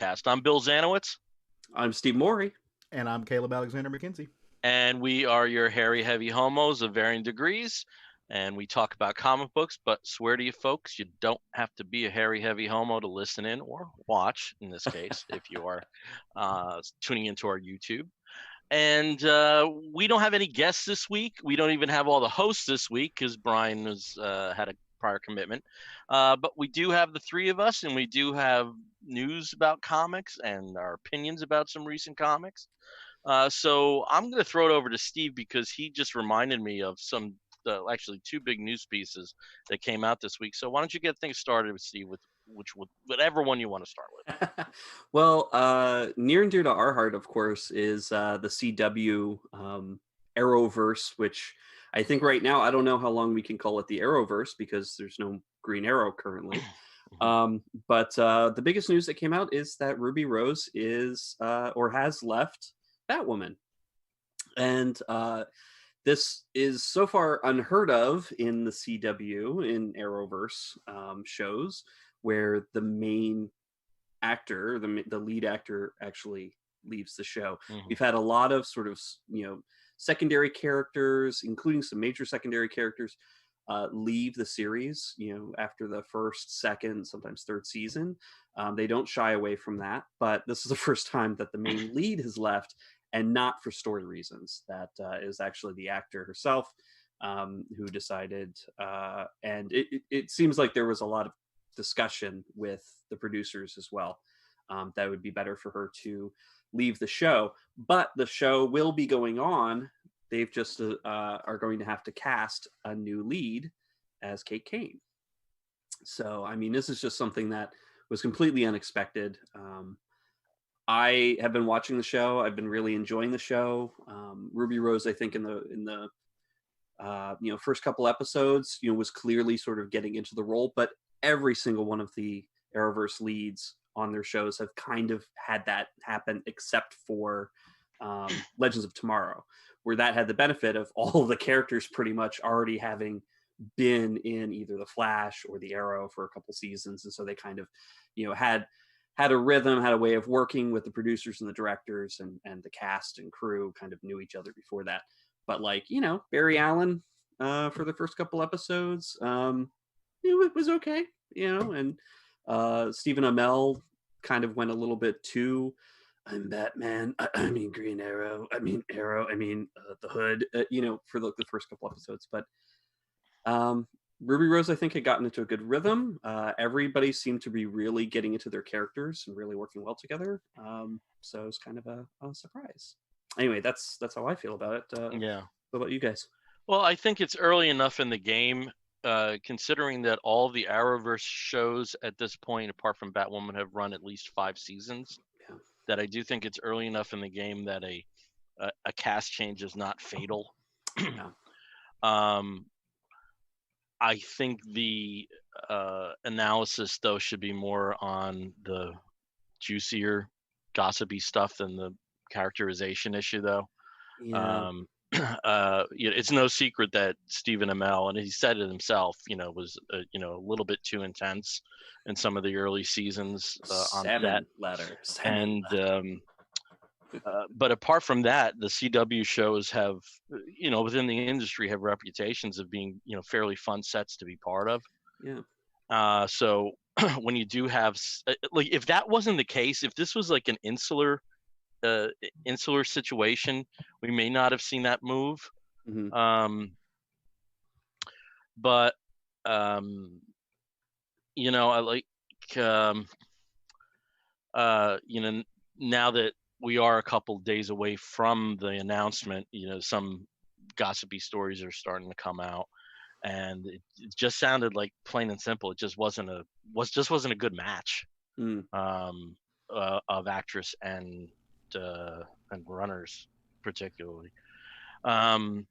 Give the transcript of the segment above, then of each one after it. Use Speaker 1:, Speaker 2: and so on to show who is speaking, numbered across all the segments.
Speaker 1: Podcast. I'm Bill Zanowitz.
Speaker 2: I'm Steve Morey.
Speaker 3: And I'm Caleb Alexander McKenzie.
Speaker 1: And we are your hairy, heavy homos of varying degrees. And we talk about comic books, but swear to you folks, you don't have to be a hairy, heavy homo to listen in or watch, in this case, if you are tuning into our YouTube. And we don't have any guests this week. We don't even have all the hosts this week because Brian has had a prior commitment. But we do have the three of us, and we do have news about comics and our opinions about some recent comics. So I'm going to throw it over to Steve because he just reminded me of some actually two big news pieces that came out this week. So why don't you get things started with Steve with whatever one you want to start with.
Speaker 2: Well, near and dear to our heart, of course, is the CW Arrowverse, which I think right now, I don't know how long we can call it the Arrowverse because there's no Green Arrow currently. But the biggest news that came out is that Ruby Rose is or has left Batwoman. And this is so far unheard of in the CW, in Arrowverse shows, where the main actor, the lead actor, actually leaves the show. We've had a lot of sort of, secondary characters, including some major secondary characters, leave the series, after the first, second, sometimes third season. They don't shy away from that, but this is the first time that the main lead has left, and not for story reasons. That is actually the actor herself who decided, and it seems like there was a lot of discussion with the producers as well, that it would be better for her to leave the show. But the show will be going on. They've just are going to have to cast a new lead as Kate Kane. So, I mean, this is just something that was completely unexpected. I have been watching the show. I've been really enjoying the show. Ruby Rose, I think in the first couple episodes, was clearly sort of getting into the role, but every single one of the Arrowverse leads on their shows have kind of had that happen, except for Legends of Tomorrow, where that had the benefit of all of the characters pretty much already having been in either the Flash or the Arrow for a couple seasons. And so they kind of, had a rhythm, had a way of working with the producers and the directors, and the cast and crew kind of knew each other before that. But Barry Allen for the first couple episodes, it was okay, and Stephen Amell kind of went a little bit too, I'm Batman, I mean Green Arrow, I mean Arrow, I mean the Hood, for the first couple episodes. But Ruby Rose, I think, had gotten into a good rhythm. Everybody seemed to be really getting into their characters and really working well together. So it was kind of a surprise. Anyway, that's how I feel about it.
Speaker 1: Yeah.
Speaker 2: What about you guys?
Speaker 1: Well, I think it's early enough in the game, considering that all the Arrowverse shows at this point, apart from Batwoman, have run at least 5 seasons.
Speaker 2: Yeah.
Speaker 1: That I do think it's early enough in the game that a cast change is not fatal.
Speaker 2: Yeah.
Speaker 1: I think the analysis, though, should be more on the juicier, gossipy stuff than the characterization issue, though.
Speaker 2: Yeah.
Speaker 1: It's no secret that Stephen Amell, and he said it himself, was a little bit too intense in some of the early seasons on that. And but apart from that, the CW shows have, within the industry, have reputations of being, fairly fun sets to be part of.
Speaker 2: Yeah.
Speaker 1: So when you do have, if that wasn't the case, if this was like an insular situation, we may not have seen that move.
Speaker 2: Mm-hmm.
Speaker 1: But I like now that we are a couple days away from the announcement, some gossipy stories are starting to come out, and it just sounded like, plain and simple, it just wasn't a good match of actress and runners particularly. I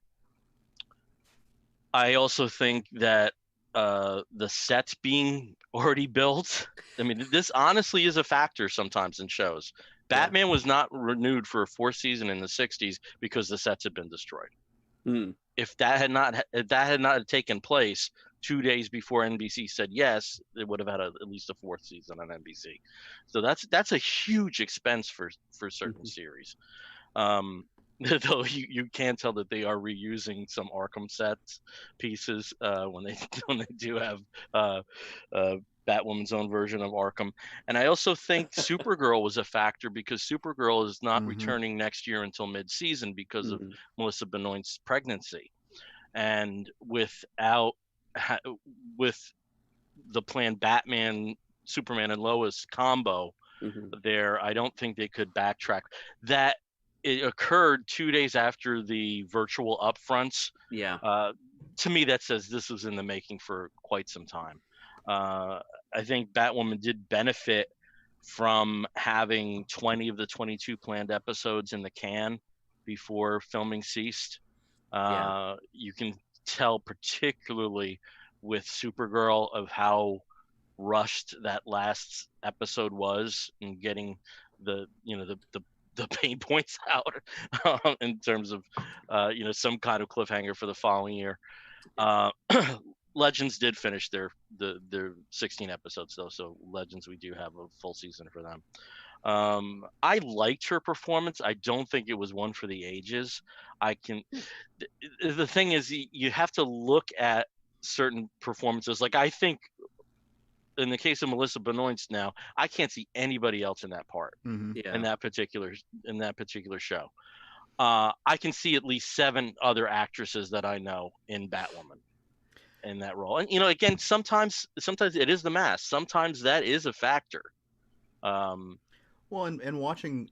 Speaker 1: also think that the sets being already built, I mean, this honestly is a factor sometimes in shows. Batman was not renewed for a 4th season in the 60s because the sets had been destroyed. If that had not taken place, 2 days before NBC said yes, it would have had at least a fourth season on NBC. So that's a huge expense for certain series. Though you can tell that they are reusing some Arkham sets pieces when they do have Batwoman's own version of Arkham. And I also think Supergirl was a factor because Supergirl is not returning next year until mid-season because of Melissa Benoist's pregnancy. And with the planned Batman, Superman, and Lois combo there, I don't think they could backtrack. That it occurred 2 days after the virtual upfronts.
Speaker 2: Yeah.
Speaker 1: To me, that says this was in the making for quite some time. I think Batwoman did benefit from having 20 of the 22 planned episodes in the can before filming ceased. You can tell particularly with Supergirl of how rushed that last episode was in getting the pain points out in terms of some kind of cliffhanger for the following year. Legends did finish their 16 episodes though, so Legends, we do have a full season for them. I liked her performance. I don't think it was one for the ages. The thing is, you have to look at certain performances. Like, I think in the case of Melissa Benoist now, I can't see anybody else in that part in that particular show. I can see at least 7 other actresses that I know in Batwoman in that role. And again, sometimes it is the mask. Sometimes that is a factor.
Speaker 3: Well, and watching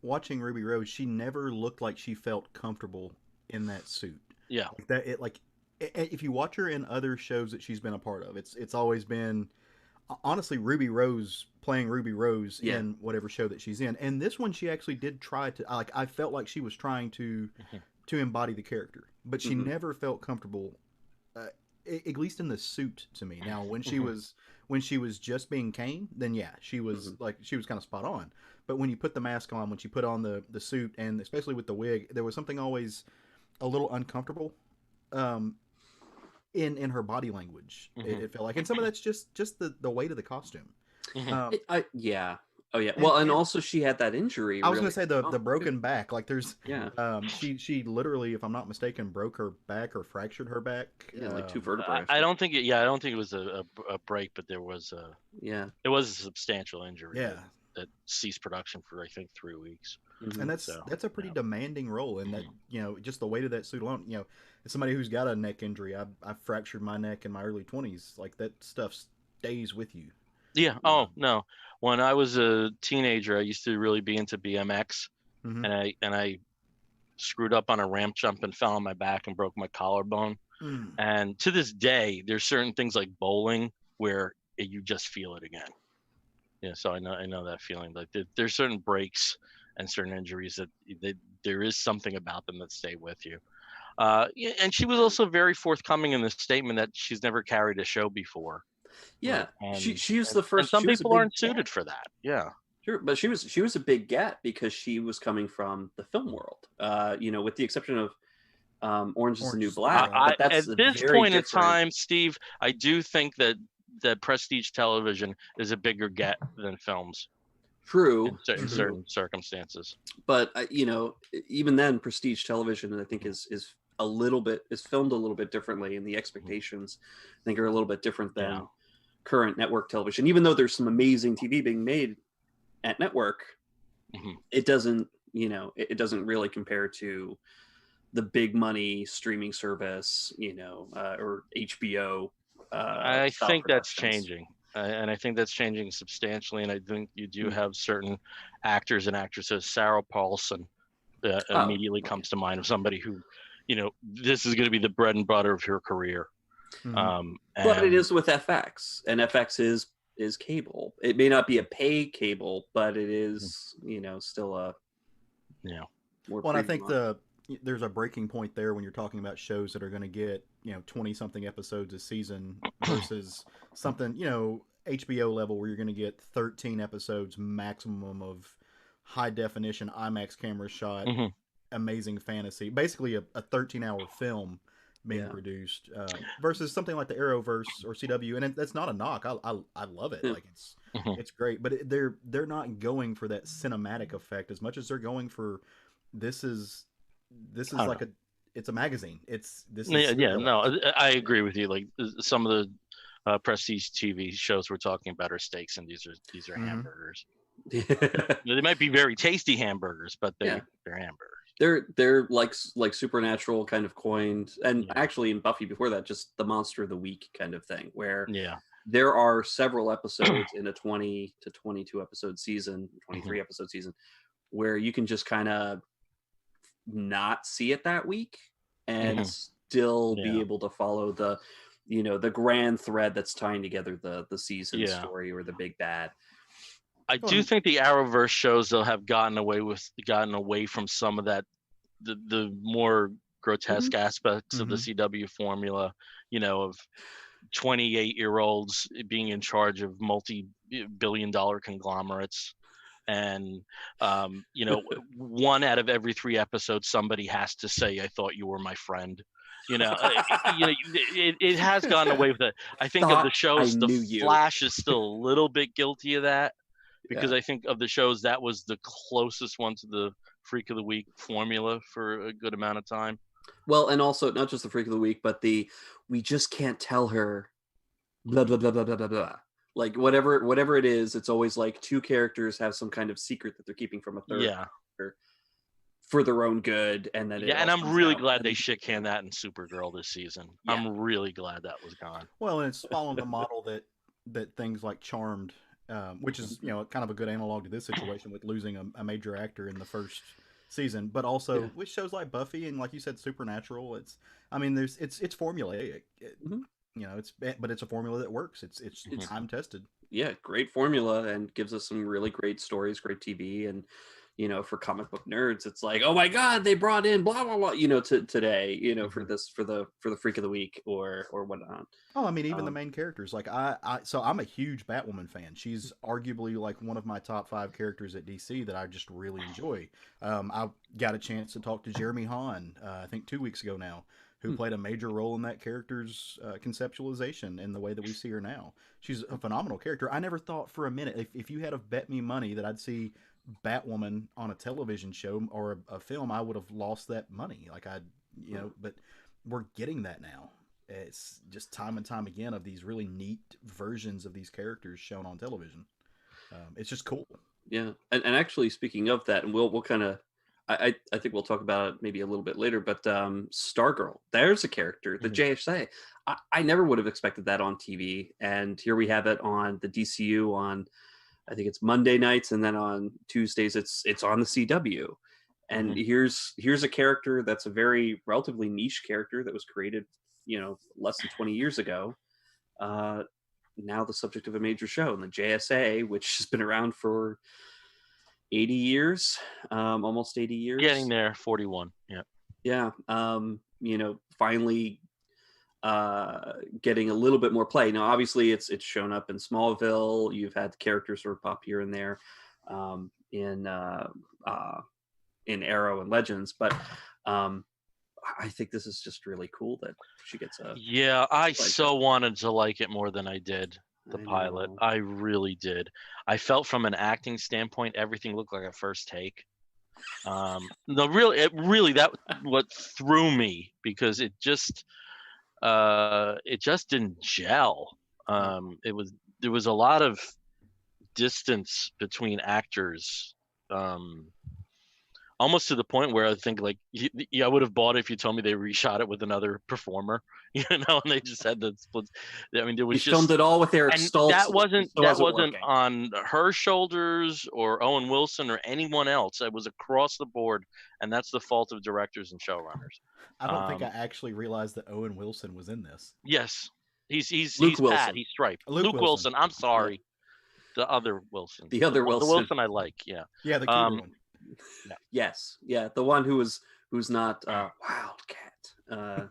Speaker 3: Ruby Rose, she never looked like she felt comfortable in that suit.
Speaker 1: Yeah.
Speaker 3: If you watch her in other shows that she's been a part of, it's always been honestly Ruby Rose playing Ruby Rose in whatever show that she's in. And this one, she actually did try to I felt like she was trying to embody the character, but she never felt comfortable, at least in the suit to me. Now, when she was just being Kane, then she was she was kind of spot on. But when you put the mask on, when she put on the suit, and especially with the wig, there was something always a little uncomfortable in her body language. It felt like, and some of that's just the weight of the costume.
Speaker 2: Well, and also she had that injury.
Speaker 3: I was going to say the broken back. Like there's she literally, if I'm not mistaken, broke her back or fractured her back.
Speaker 2: Like 2 vertebrae.
Speaker 1: I don't think it was a break, but there was it was a substantial injury. That ceased production for I think 3 weeks.
Speaker 3: And that's a pretty demanding role, and that just the weight of that suit alone. As somebody who's got a neck injury, I fractured my neck in my early 20s. Like that stuff stays with you.
Speaker 1: Yeah. Oh no. When I was a teenager, I used to really be into BMX, and I screwed up on a ramp jump and fell on my back and broke my collarbone. And to this day, there's certain things like bowling where you just feel it again. Yeah, so I know that feeling. Like there's certain breaks and certain injuries that there is something about them that stay with you. And she was also very forthcoming in the statement that she's never carried a show before.
Speaker 2: Yeah, she was the first.
Speaker 1: And some people aren't suited for that. Yeah,
Speaker 2: sure, but she was a big get because she was coming from the film world. With the exception of Orange is the New Black.
Speaker 1: At this point in time, Steve, I do think that prestige television is a bigger get than films.
Speaker 2: True,
Speaker 1: in certain circumstances.
Speaker 2: But even then, prestige television, I think, is filmed a little bit differently, and the expectations, I think, are a little bit different than current network television. Even though there's some amazing TV being made at network, it doesn't really compare to the big money streaming service, or HBO.
Speaker 1: I think that's changing. And I think that's changing substantially. And I think you do have certain actors and actresses. Sarah Paulson immediately comes to mind of somebody who, this is going to be the bread and butter of her career.
Speaker 2: But it is with FX, and FX is cable. It may not be a pay cable, but it is, still a more.
Speaker 3: Well, I think there's a breaking point there when you're talking about shows that are going to get 20 something episodes a season versus something HBO level where you're going to get 13 episodes maximum of high definition IMAX camera shot, amazing fantasy, basically a 13-hour film being produced versus something like the Arrowverse or CW, and that's not a knock. I love it. Like it's great, but they're not going for that cinematic effect as much as they're going for this is like it's a magazine.
Speaker 1: No, I agree with you. Like some of the prestige TV shows we're talking about are steaks, and these are hamburgers. They might be very tasty hamburgers, but they're hamburgers.
Speaker 2: They're like Supernatural kind of coined, and actually in Buffy before that, just the monster of the week kind of thing, where there are several episodes in a 20 to 22 episode season, 23 episode season, where you can just kind of not see it that week and still be able to follow the grand thread that's tying together the season story or the big bad.
Speaker 1: I do think the Arrowverse shows though have gotten away from some of that the more grotesque aspects of the CW formula, of 28-year-olds being in charge of multi-billion-dollar conglomerates, and one out of every 3 episodes somebody has to say, "I thought you were my friend." It has gotten away with it. I think of the shows, the Flash is still a little bit guilty of that. Because I think of the shows, that was the closest one to the Freak of the Week formula for a good amount of time.
Speaker 2: Well, and also not just the Freak of the Week, but we just can't tell her blah blah blah blah blah blah blah. Like whatever it is, it's always like 2 characters have some kind of secret that they're keeping from a third character for their own good, and then
Speaker 1: and I'm really glad they shit canned that in Supergirl this season. I'm really glad that was gone.
Speaker 3: Well, and it's following the model that things like Charmed. Which is kind of a good analog to this situation with losing a major actor in the first season, but also with shows like Buffy and, like you said, Supernatural. It's formulaic. But it's a formula that works. It's time tested. Yeah,
Speaker 2: great formula, and gives us some really great stories, great TV, and for comic book nerds, it's like, oh my god, they brought in blah blah blah, today, for the Freak of the Week or whatnot.
Speaker 3: Oh, I mean, even the main characters, like so I'm a huge Batwoman fan. She's arguably like one of my top 5 characters at DC that I just really enjoy. I got a chance to talk to Jeremy Hahn, I think 2 weeks ago now, who played a major role in that character's conceptualization and the way that we see her now. She's a phenomenal character. I never thought for a minute, if you had have bet me money that I'd see Batwoman on a television show or a film, I would have lost that money. Like but we're getting that now. It's just time and time again of these really neat versions of these characters shown on television. It's just cool.
Speaker 2: Yeah, and actually, speaking of that, and we'll kind of, I think we'll talk about it maybe a little bit later. But Stargirl, there's a character, the JSA. I never would have expected that on TV, and here we have it on the DCU on, I think it's Monday nights, and then on Tuesdays it's on the CW. And here's a character that's a very relatively niche character that was created, less than 20 years ago. Now the subject of a major show, and the JSA, which has been around for 80 years, almost 80 years.
Speaker 1: Getting there, 41. Yeah.
Speaker 2: Yeah. Finally getting a little bit more play. Now, obviously, it's shown up in Smallville. You've had characters sort of pop here and there in Arrow and Legends, but I think this is just really cool that she gets a.
Speaker 1: Yeah, I so wanted to like it more than I did. The pilot, I really did. I felt from an acting standpoint, everything looked like a first take. That what threw me, because it just didn't gel. There was a lot of distance between actors, almost to the point where I think like I would have bought it if you told me they reshot it with another performer, and they just had the splits. I mean, there was just
Speaker 2: filmed it all with Eric Stoltz.
Speaker 1: That wasn't on her shoulders or Owen Wilson or anyone else. It was across the board, and that's the fault of directors and showrunners.
Speaker 3: I don't think I actually realized that Owen Wilson was in this.
Speaker 1: Yes, he's
Speaker 2: Wilson.
Speaker 1: Pat. He's Stripe. Luke Wilson. I'm sorry, the other Wilson.
Speaker 2: The other Wilson.
Speaker 1: The Wilson I like. Yeah.
Speaker 3: Yeah, the cute one.
Speaker 2: No. Yes, yeah, the one who's not Wildcat. That.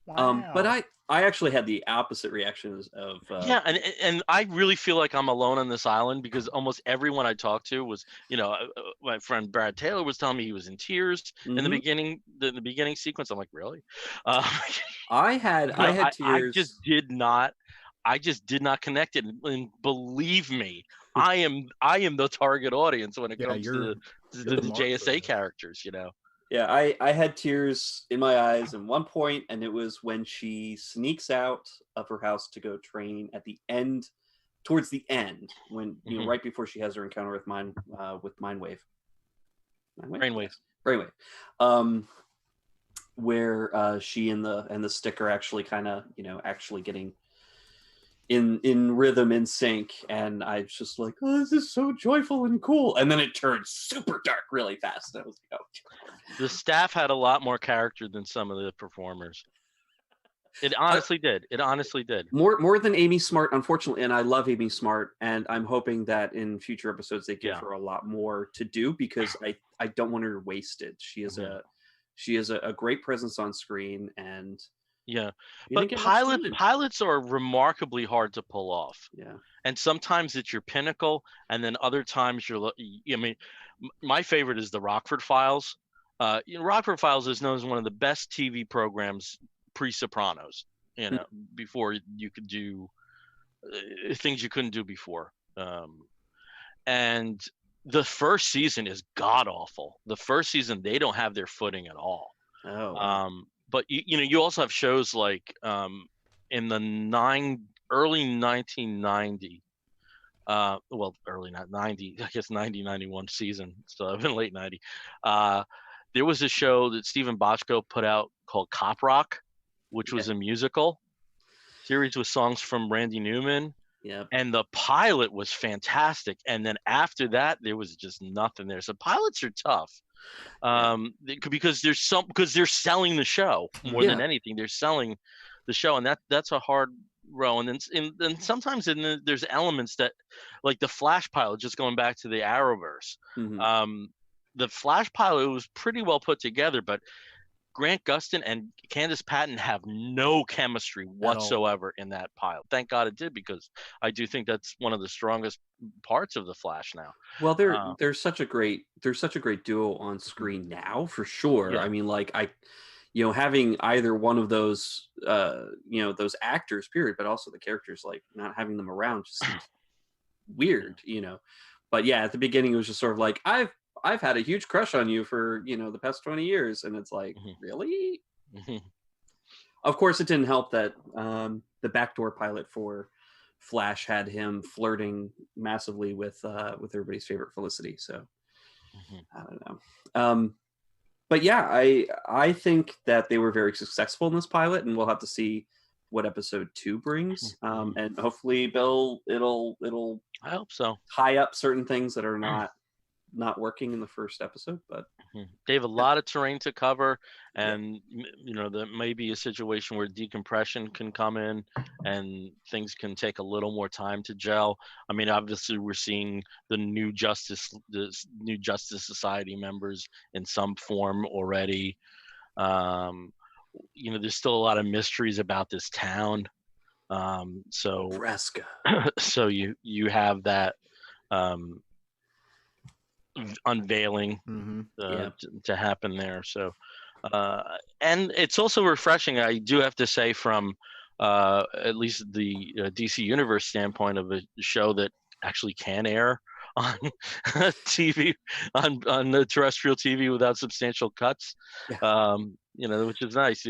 Speaker 2: Wow. But I actually had the opposite reactions of
Speaker 1: Yeah, and I really feel like I'm alone on this island because almost everyone I talked to was, my friend Brad Taylor was telling me he was in tears in the
Speaker 2: Mhm.
Speaker 1: beginning sequence. I'm like, really? Uh,
Speaker 2: I had
Speaker 1: I
Speaker 2: tears.
Speaker 1: I just did not connect it. And believe me, I am the target audience when it
Speaker 3: Yeah,
Speaker 1: comes to
Speaker 3: you're
Speaker 1: the
Speaker 3: the mark for
Speaker 1: JSA
Speaker 3: this.
Speaker 1: characters.
Speaker 2: Yeah, I had tears in my eyes at one point, and it was when she sneaks out of her house to go train at the end, towards the end, when
Speaker 1: Mhm.
Speaker 2: right before she has her encounter with Mindwave.
Speaker 1: Brainwave.
Speaker 2: Yes. Brainwave. Where she and the stick are actually kind of actually getting in rhythm, in sync, and I was just like, oh, this is so joyful and cool, and then it turned super dark really fast, and I was like, oh.
Speaker 1: The staff had a lot more character than some of the performers. It honestly did. It honestly did.
Speaker 2: More than Amy Smart, unfortunately, and I love Amy Smart, and I'm hoping that in future episodes they give her a lot more to do, because I don't want her wasted. She is a great presence on screen, and
Speaker 1: Yeah,
Speaker 2: she
Speaker 1: but
Speaker 2: didn't get much time.
Speaker 1: pilots are remarkably hard to pull off.
Speaker 2: Yeah,
Speaker 1: And sometimes it's your pinnacle, and then other times I mean, my favorite is the Rockford Files. Rockford Files is known as one of the best TV programs pre-Sopranos. Before you could do things you couldn't do before. And the first season is god awful. The first season they don't have their footing at all.
Speaker 2: oh,
Speaker 1: But you also have shows like in the early 1990, early not 90, I guess 90 91 season, so I've been late 90. There was a show that Stephen Bochco put out called Cop Rock, which was a musical series with songs from Randy Newman.
Speaker 2: yeah.
Speaker 1: And the pilot was fantastic, and then after that there was just nothing there. So pilots are tough, because they're selling the show more than anything. They're selling the show, and that's a hard row. And then sometimes there's elements that, like the Flash pilot, just going back to the Arrowverse.
Speaker 2: Mm-hmm.
Speaker 1: The Flash pilot was pretty well put together, but Grant Gustin and Candice Patton have no chemistry whatsoever in that pilot. Thank God it did, because I do think that's one of the strongest parts of the Flash now.
Speaker 2: Well, they're such a great duo on screen now, for sure.
Speaker 1: Yeah.
Speaker 2: I mean, like having either one of those those actors, period, but also the characters, like not having them around just seems weird, But yeah, at the beginning it was just sort of like, I've had a huge crush on you for the past 20 years, and it's like, really? Of course, it didn't help that the backdoor pilot for Flash had him flirting massively with everybody's favorite Felicity. So I don't know. But yeah, I think that they were very successful in this pilot, and we'll have to see what episode 2 brings. And hopefully, Bill, it'll
Speaker 1: I hope so.
Speaker 2: tie up certain things that are not working in the first episode, but
Speaker 1: they have a lot of terrain to cover, and there may be a situation where decompression can come in and things can take a little more time to gel. I mean, obviously we're seeing the new Justice Society members in some form already. There's still a lot of mysteries about this town. So
Speaker 2: Nebraska.
Speaker 1: So you have that unveiling to happen there. So and it's also refreshing, I do have to say, from at least the DC Universe standpoint, of a show that actually can air on TV, on the terrestrial TV without substantial cuts. Which is nice.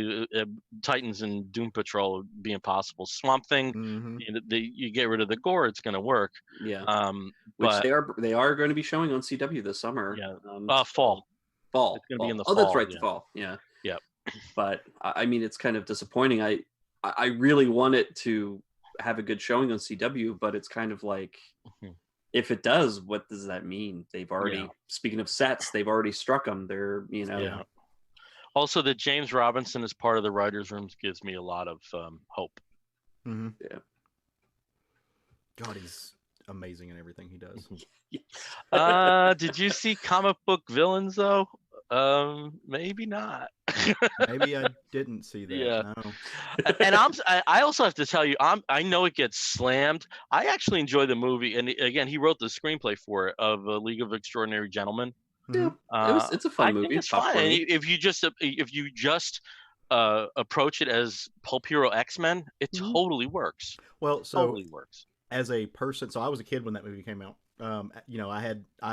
Speaker 1: Titans and Doom Patrol would be impossible. Swamp Thing, you get rid of the gore, it's going to work.
Speaker 2: Which they are going to be showing on CW this summer.
Speaker 1: Fall.
Speaker 2: It's
Speaker 1: going to be in the
Speaker 2: fall.
Speaker 1: fall.
Speaker 2: That's right, the fall. Yeah. But I mean, it's kind of disappointing. I really want it to have a good showing on CW, but it's kind of like, if it does, what does that mean? They've already, speaking of sets, they've already struck them. They're,
Speaker 1: Also, that James Robinson is part of the writers' rooms gives me a lot of hope.
Speaker 3: Yeah. God, he's amazing in everything he does.
Speaker 1: Did you see Comic Book Villains though? Maybe not.
Speaker 3: Maybe I didn't see that.
Speaker 1: Yeah.
Speaker 3: No.
Speaker 1: And I also have to tell you, I know it gets slammed. I actually enjoy the movie, and again, he wrote the screenplay for it of A League of Extraordinary Gentlemen.
Speaker 2: Yeah,
Speaker 3: Mhm.
Speaker 2: it's a
Speaker 1: I
Speaker 2: fun
Speaker 1: think
Speaker 2: movie.
Speaker 1: it's fine. And
Speaker 2: Popcorn.
Speaker 1: if you just approach it as Pulp Hero X-Men, it
Speaker 2: Mhm.
Speaker 1: totally works.
Speaker 3: Well, so
Speaker 1: Totally works.
Speaker 3: as a person, so I was a kid when that movie came out. I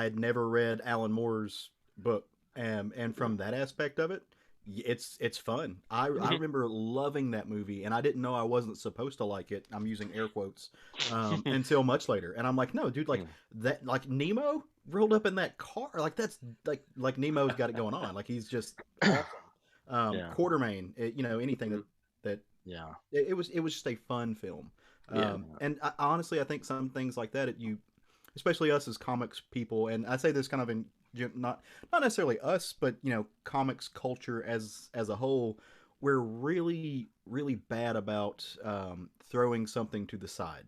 Speaker 3: had never read Alan Moore's book, and from that aspect of it, it's fun. I
Speaker 1: Mhm.
Speaker 3: remember loving that movie, and I didn't know I wasn't supposed to like it. I'm using air quotes until much later, and I'm like, no, dude, like that, like Nemo rolled up in that car, like that's like Nemo's got it going on, like he's just awesome.
Speaker 1: Yeah.
Speaker 3: Quartermain, anything
Speaker 2: Mhm.
Speaker 3: that
Speaker 1: Yeah.
Speaker 3: it was just a fun film.
Speaker 2: Yeah.
Speaker 3: And honestly, I think some things like that, especially us as comics people, and I say this kind of in not necessarily us, but comics culture as a whole, we're really bad about throwing something to the side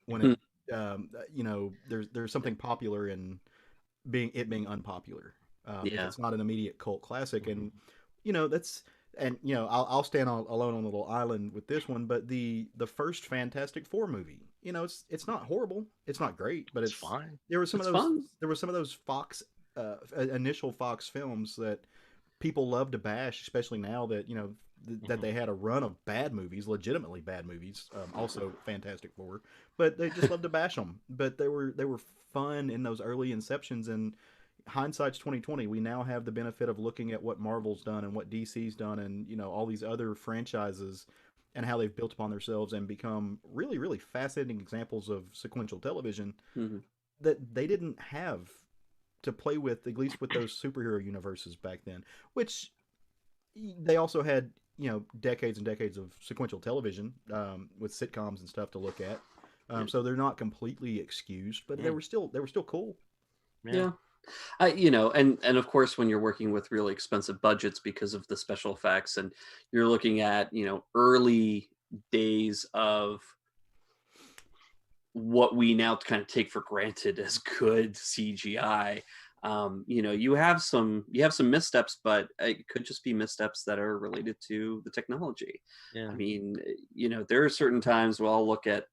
Speaker 3: when
Speaker 2: Hmm.
Speaker 3: there's something popular in being unpopular. If
Speaker 2: Yeah.
Speaker 3: it's not an immediate cult classic, and that's I'll stand alone on a little island with this one, but the first Fantastic Four movie, it's not horrible, it's not great, but
Speaker 1: It's fine.
Speaker 2: It's fun.
Speaker 3: there were some of those Fox initial Fox films that people love to bash, especially now that that
Speaker 1: Mhm.
Speaker 3: they had a run of bad movies, legitimately bad movies, also Fantastic Four, but they just love to bash them. But they were fun in those early inceptions, and hindsight's 2020. We now have the benefit of looking at what Marvel's done and what DC's done, and all these other franchises and how they've built upon themselves and become really fascinating examples of sequential television
Speaker 2: Mhm.
Speaker 3: that they didn't have to play with, at least with those superhero universes back then, which they also had decades and decades of sequential television with sitcoms and stuff to look at.
Speaker 2: Yeah.
Speaker 3: So they're not completely excused, but
Speaker 1: Mm.
Speaker 3: they were still cool.
Speaker 1: Yeah.
Speaker 2: Yeah. And of course, when you're working with really expensive budgets because of the special effects, and you're looking at early days of what we now kind of take for granted as good CGI. You have some missteps, but it could just be missteps that are related to the technology. I
Speaker 1: Yeah.
Speaker 2: mean, there are certain times where I'll look at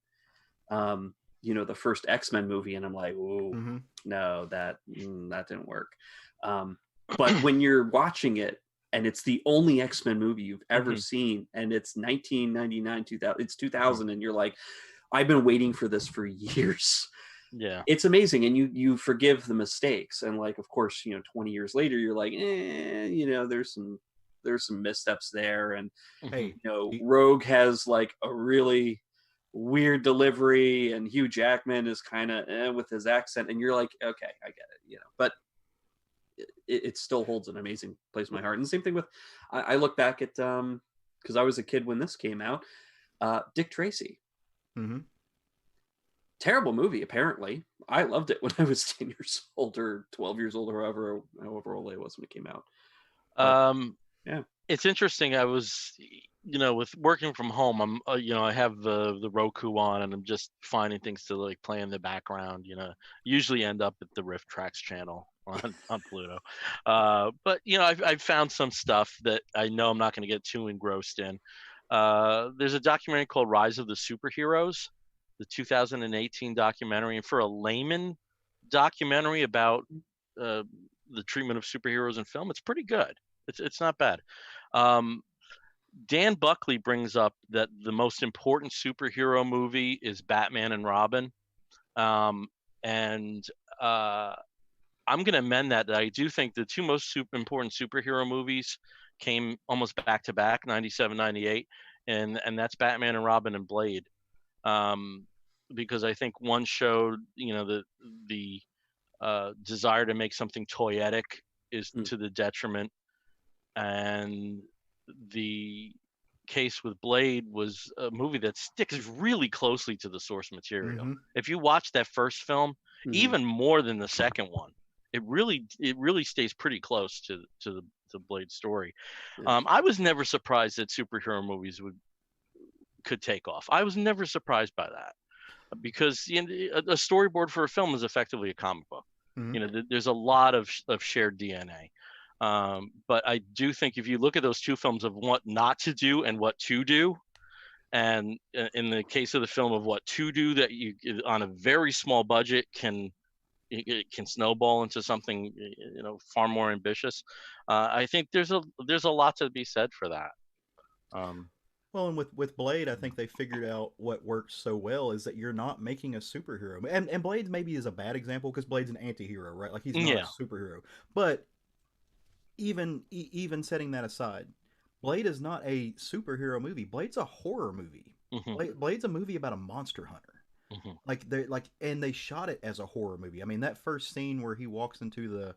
Speaker 2: the first X-Men movie, and I'm like, oh
Speaker 3: Mm-hmm.
Speaker 2: no, that didn't work. But when you're watching it and it's the only X-Men movie you've ever
Speaker 1: Mhm.
Speaker 2: seen, and it's 1999, 2000, it's
Speaker 1: Mhm.
Speaker 2: 2000, and you're like, I've been waiting for this for years.
Speaker 1: Yeah.
Speaker 2: It's amazing, and you forgive the mistakes, and like, of course, 20 years later, you're like, there's some missteps there, and
Speaker 1: Mhm.
Speaker 3: Hey, y-
Speaker 2: Rogue has like a really weird delivery, and Hugh Jackman is kind of with his accent, and you're like, okay, I get it, but it still holds an amazing place in my heart. And the same thing with, I look back at because I was a kid when this came out, Dick Tracy.
Speaker 3: mm-hmm.
Speaker 2: Terrible movie, apparently. I loved it when I was 10 years old or 12 years old or however old I was when it came out. But
Speaker 1: Um,
Speaker 2: yeah.
Speaker 1: it's interesting. I was, with working from home, I have the Roku on, and I'm just finding things to like play in the background. Usually end up at the Riff Tracks channel on Pluto. But I've found some stuff that I know I'm not going to get too engrossed in. There's a documentary called Rise of the Superheroes, the 2018 documentary, and for a layman documentary about uh, the treatment of superheroes in film, it's pretty good. It's not bad. Um, Dan Buckley brings up that the most important superhero movie is Batman and Robin, um, and I'm going to amend that. That I do think the two most important superhero movies came almost back to back, 97, 98, and that's Batman and Robin and Blade, um, because I think one showed the desire to make something toyetic is
Speaker 2: Mm.
Speaker 1: to the detriment, and the case with Blade was a movie that sticks really closely to the source material.
Speaker 3: Mm-hmm.
Speaker 1: If you watch that first film,
Speaker 2: Mhm.
Speaker 1: even more than the second one, it really stays pretty close to the Blade story.
Speaker 2: Yeah.
Speaker 1: I was never surprised that superhero movies could take off. I was never surprised by that because a storyboard for a film is effectively a comic book.
Speaker 3: Mm-hmm.
Speaker 1: There's a lot of shared DNA. But I do think if you look at those two films of what not to do and what to do, and in the case of the film of what to do, that you on a very small budget it can snowball into something far more ambitious. I think there's a lot to be said for that.
Speaker 3: Well, and with Blade, I think they figured out what works so well is that you're not making a superhero. And Blade maybe is a bad example because Blade's an anti-hero, right? Like he's not a superhero. But even setting that aside, Blade is not a superhero movie. Blade's a horror movie. Blade's a movie about a monster hunter. And they shot it as a horror movie. I mean, that first scene where he walks into the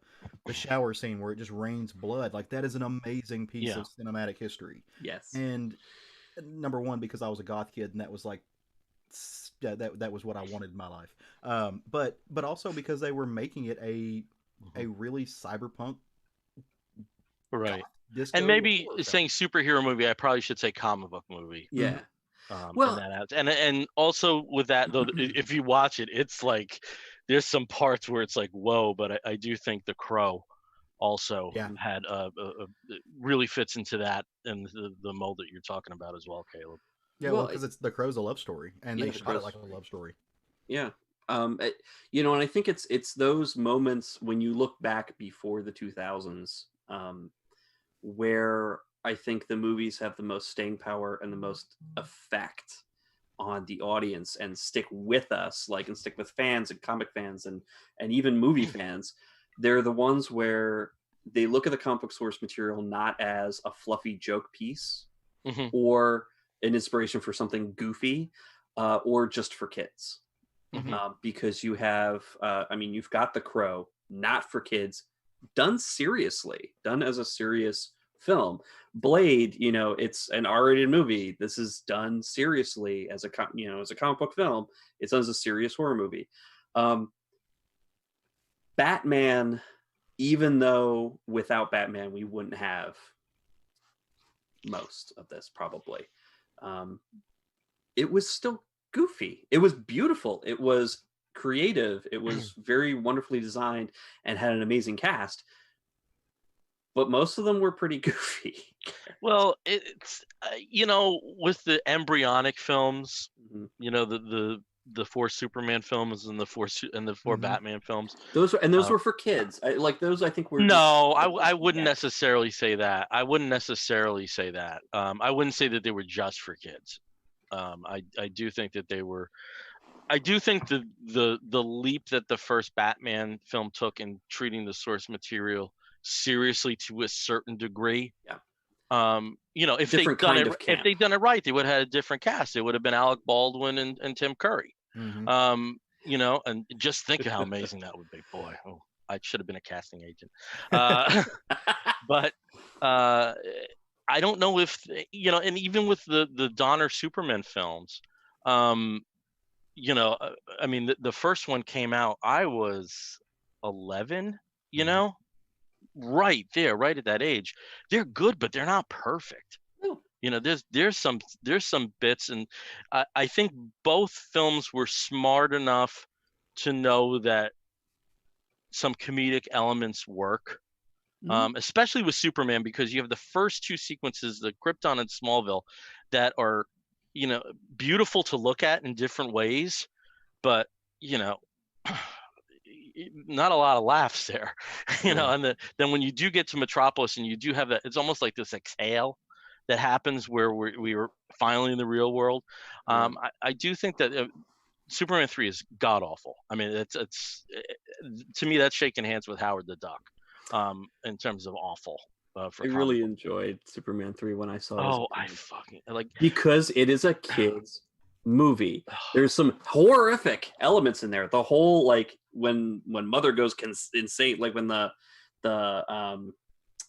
Speaker 3: shower scene where it just rains blood, like that is an amazing piece of cinematic history.
Speaker 2: Yes.
Speaker 3: And number one, because I was a goth kid and that was like that was what I wanted in my life. But also because they were making it a really cyberpunk,
Speaker 1: right? And maybe saying superhero movie, I probably should say comic book movie.
Speaker 2: Yeah.
Speaker 1: Well, and also with that though, if you watch it, it's like there's some parts where it's like whoa, but I do think The Crow also had really fits into that and the mold that you're talking about as well, Caleb.
Speaker 3: Yeah, well, because it's The Crow's a love story, and they shot it like a love story.
Speaker 2: Yeah, and I think it's those moments when you look back before the 2000s, where I think the movies have the most staying power and the most effect on the audience and stick with us, and stick with fans and comic fans and even movie fans. They're the ones where they look at the comic book source material not as a fluffy joke piece or an inspiration for something goofy or just for kids. Because you have, you've got The Crow, not for kids, done seriously, done as a serious film. Blade, it's an R-rated movie. This is done seriously as a comic book film. It's done as a serious horror movie. Batman, even though without Batman we wouldn't have most of this probably, it was still goofy. It was beautiful. It was creative. It was very wonderfully designed and had an amazing cast. But most of them were pretty goofy.
Speaker 1: Well, it's with the embryonic films, the 4 Superman films and the 4 Batman films.
Speaker 2: Those were for kids. Those I think were.
Speaker 1: No, I wouldn't necessarily say that. I wouldn't say that they were just for kids. I do think that they were. I do think the leap that the first Batman film took in treating the source material seriously to a certain degree. If they'd done it right, they would have had a different cast. It would have been Alec Baldwin and Tim Curry. And just think of how amazing that would be. Boy, I should have been a casting agent. But I don't know if and even with the Donner Superman films, the first one came out, I was 11, right there, right at that age. They're good, but they're not perfect. There's some bits, and I think both films were smart enough to know that some comedic elements work, especially with Superman, because you have the first 2 sequences, the Krypton and Smallville, that are beautiful to look at in different ways, but not a lot of laughs there, and then when you do get to Metropolis and you do have that, it's almost like this exhale that happens where we were finally in the real world. I do think that Superman 3 is god awful. I mean, it's to me that's shaking hands with Howard the Duck in terms of awful.
Speaker 2: I really enjoyed Superman 3 when I saw it.
Speaker 1: Oh, I fucking
Speaker 2: because it is a kid's movie. There's some horrific elements in there. The whole when Mother goes insane, when the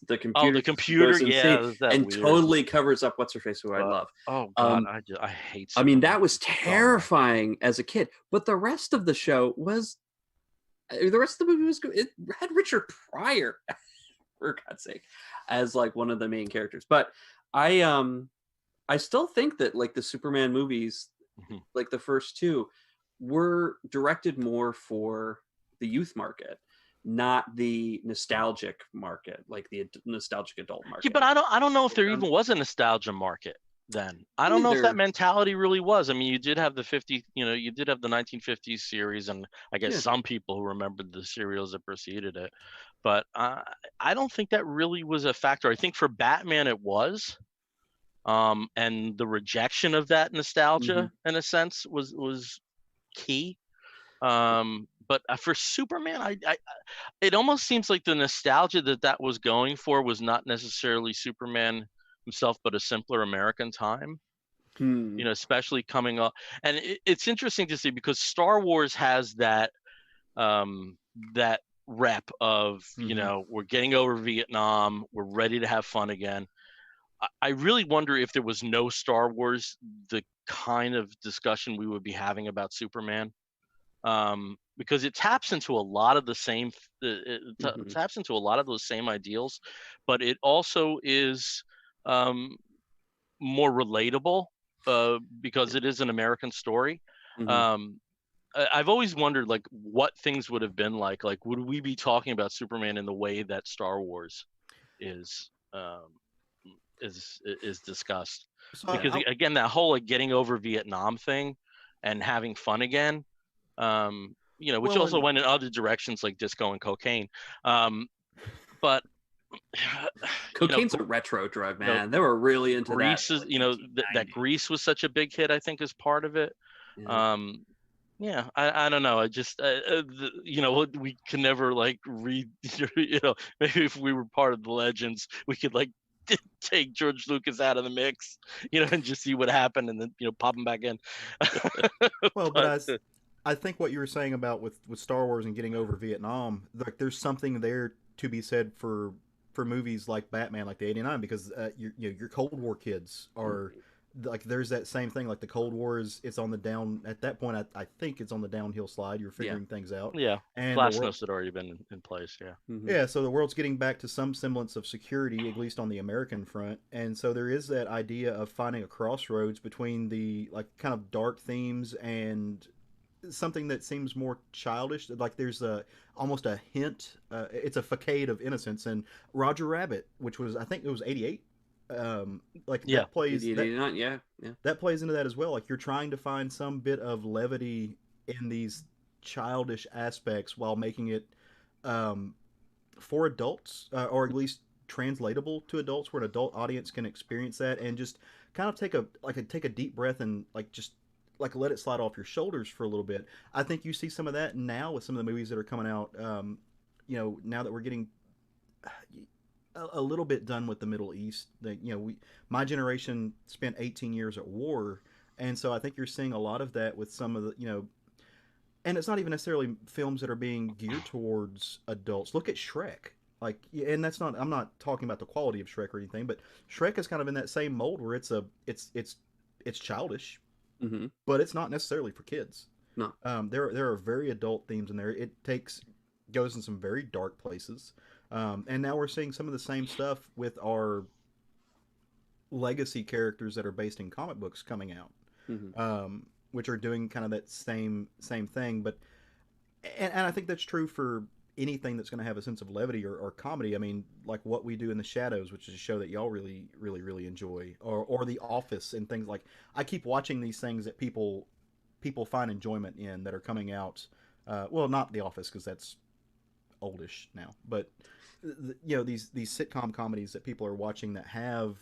Speaker 2: computer goes insane and weird. Totally covers up what's her face, who I love.
Speaker 1: Oh God, I hate.
Speaker 2: That was terrifying as a kid. But the rest of the show was, the rest of the movie was good. It had Richard Pryor, for God's sake, as one of the main characters. But I still think that the Superman movies, the first 2, were directed more for the youth market. not the nostalgic market, like the nostalgic adult market.
Speaker 1: Yeah, but I don't know if there even was a nostalgia market then. I don't know if that mentality really was. I mean, you did have the 1950s series, and I guess some people who remembered the serials that preceded it. But I don't think that really was a factor. I think for Batman it was, and the rejection of that nostalgia in a sense was key. But for Superman, it almost seems like the nostalgia that was going for was not necessarily Superman himself, but a simpler American time. Especially coming up, and it's interesting to see because Star Wars has that that rep of we're getting over Vietnam, we're ready to have fun again. I really wonder if there was no Star Wars, the kind of discussion we would be having about Superman. Because it taps into a lot of the same taps into a lot of those same ideals, but it also is more relatable because it is an American story. I've always wondered like what things would have been like would we be talking about Superman in the way that Star Wars is discussed? So because again, that whole getting over Vietnam thing and having fun again, which also went in other directions like disco and cocaine. But
Speaker 2: cocaine's a retro drug, man. They were really into
Speaker 1: Grease
Speaker 2: that.
Speaker 1: That Grease was such a big hit, I think, is part of it. I don't know. I just we can never read. Maybe if we were part of the Legends, we could take George Lucas out of the mix, and just see what happened, and then pop him back in.
Speaker 3: Well, but I think what you were saying about with Star Wars and getting over Vietnam, there's something there to be said for movies like Batman, like the '89, because your Cold War kids are there's that same thing. Like the Cold War it's on the down at that point. I think it's on the downhill slide. You're figuring things out.
Speaker 1: Yeah,
Speaker 3: and
Speaker 1: Glasnost had already been in place. Yeah.
Speaker 3: Yeah, so the world's getting back to some semblance of security, at least on the American front, and so there is that idea of finding a crossroads between the kind of dark themes and something that seems more childish. Like there's almost a hint. It's a facade of innocence. And Roger Rabbit, which was I think it was '88. That plays that plays into that as well. Like you're trying to find some bit of levity in these childish aspects while making it for adults, or at least translatable to adults, where an adult audience can experience that and just kind of take a deep breath and just let it slide off your shoulders for a little bit. I think you see some of that now with some of the movies that are coming out. Now that we're getting a little bit done with the Middle East, my generation spent 18 years at war, and so I think you're seeing a lot of that with some of the and it's not even necessarily films that are being geared towards adults. Look at Shrek. And that's not. I'm not talking about the quality of Shrek or anything, but Shrek is kind of in that same mold where it's childish. But it's not necessarily for kids.
Speaker 2: No.
Speaker 3: There are very adult themes in there. It goes in some very dark places. And now we're seeing some of the same stuff with our legacy characters that are based in comic books coming out, which are doing kind of that same thing. But and I think that's true for anything that's going to have a sense of levity or comedy. I mean, like What We Do in the Shadows, which is a show that y'all really, really, really enjoy, or The Office and things like. I keep watching these things that people find enjoyment in that are coming out. Well, not The Office because that's oldish now, but these sitcom comedies that people are watching that have.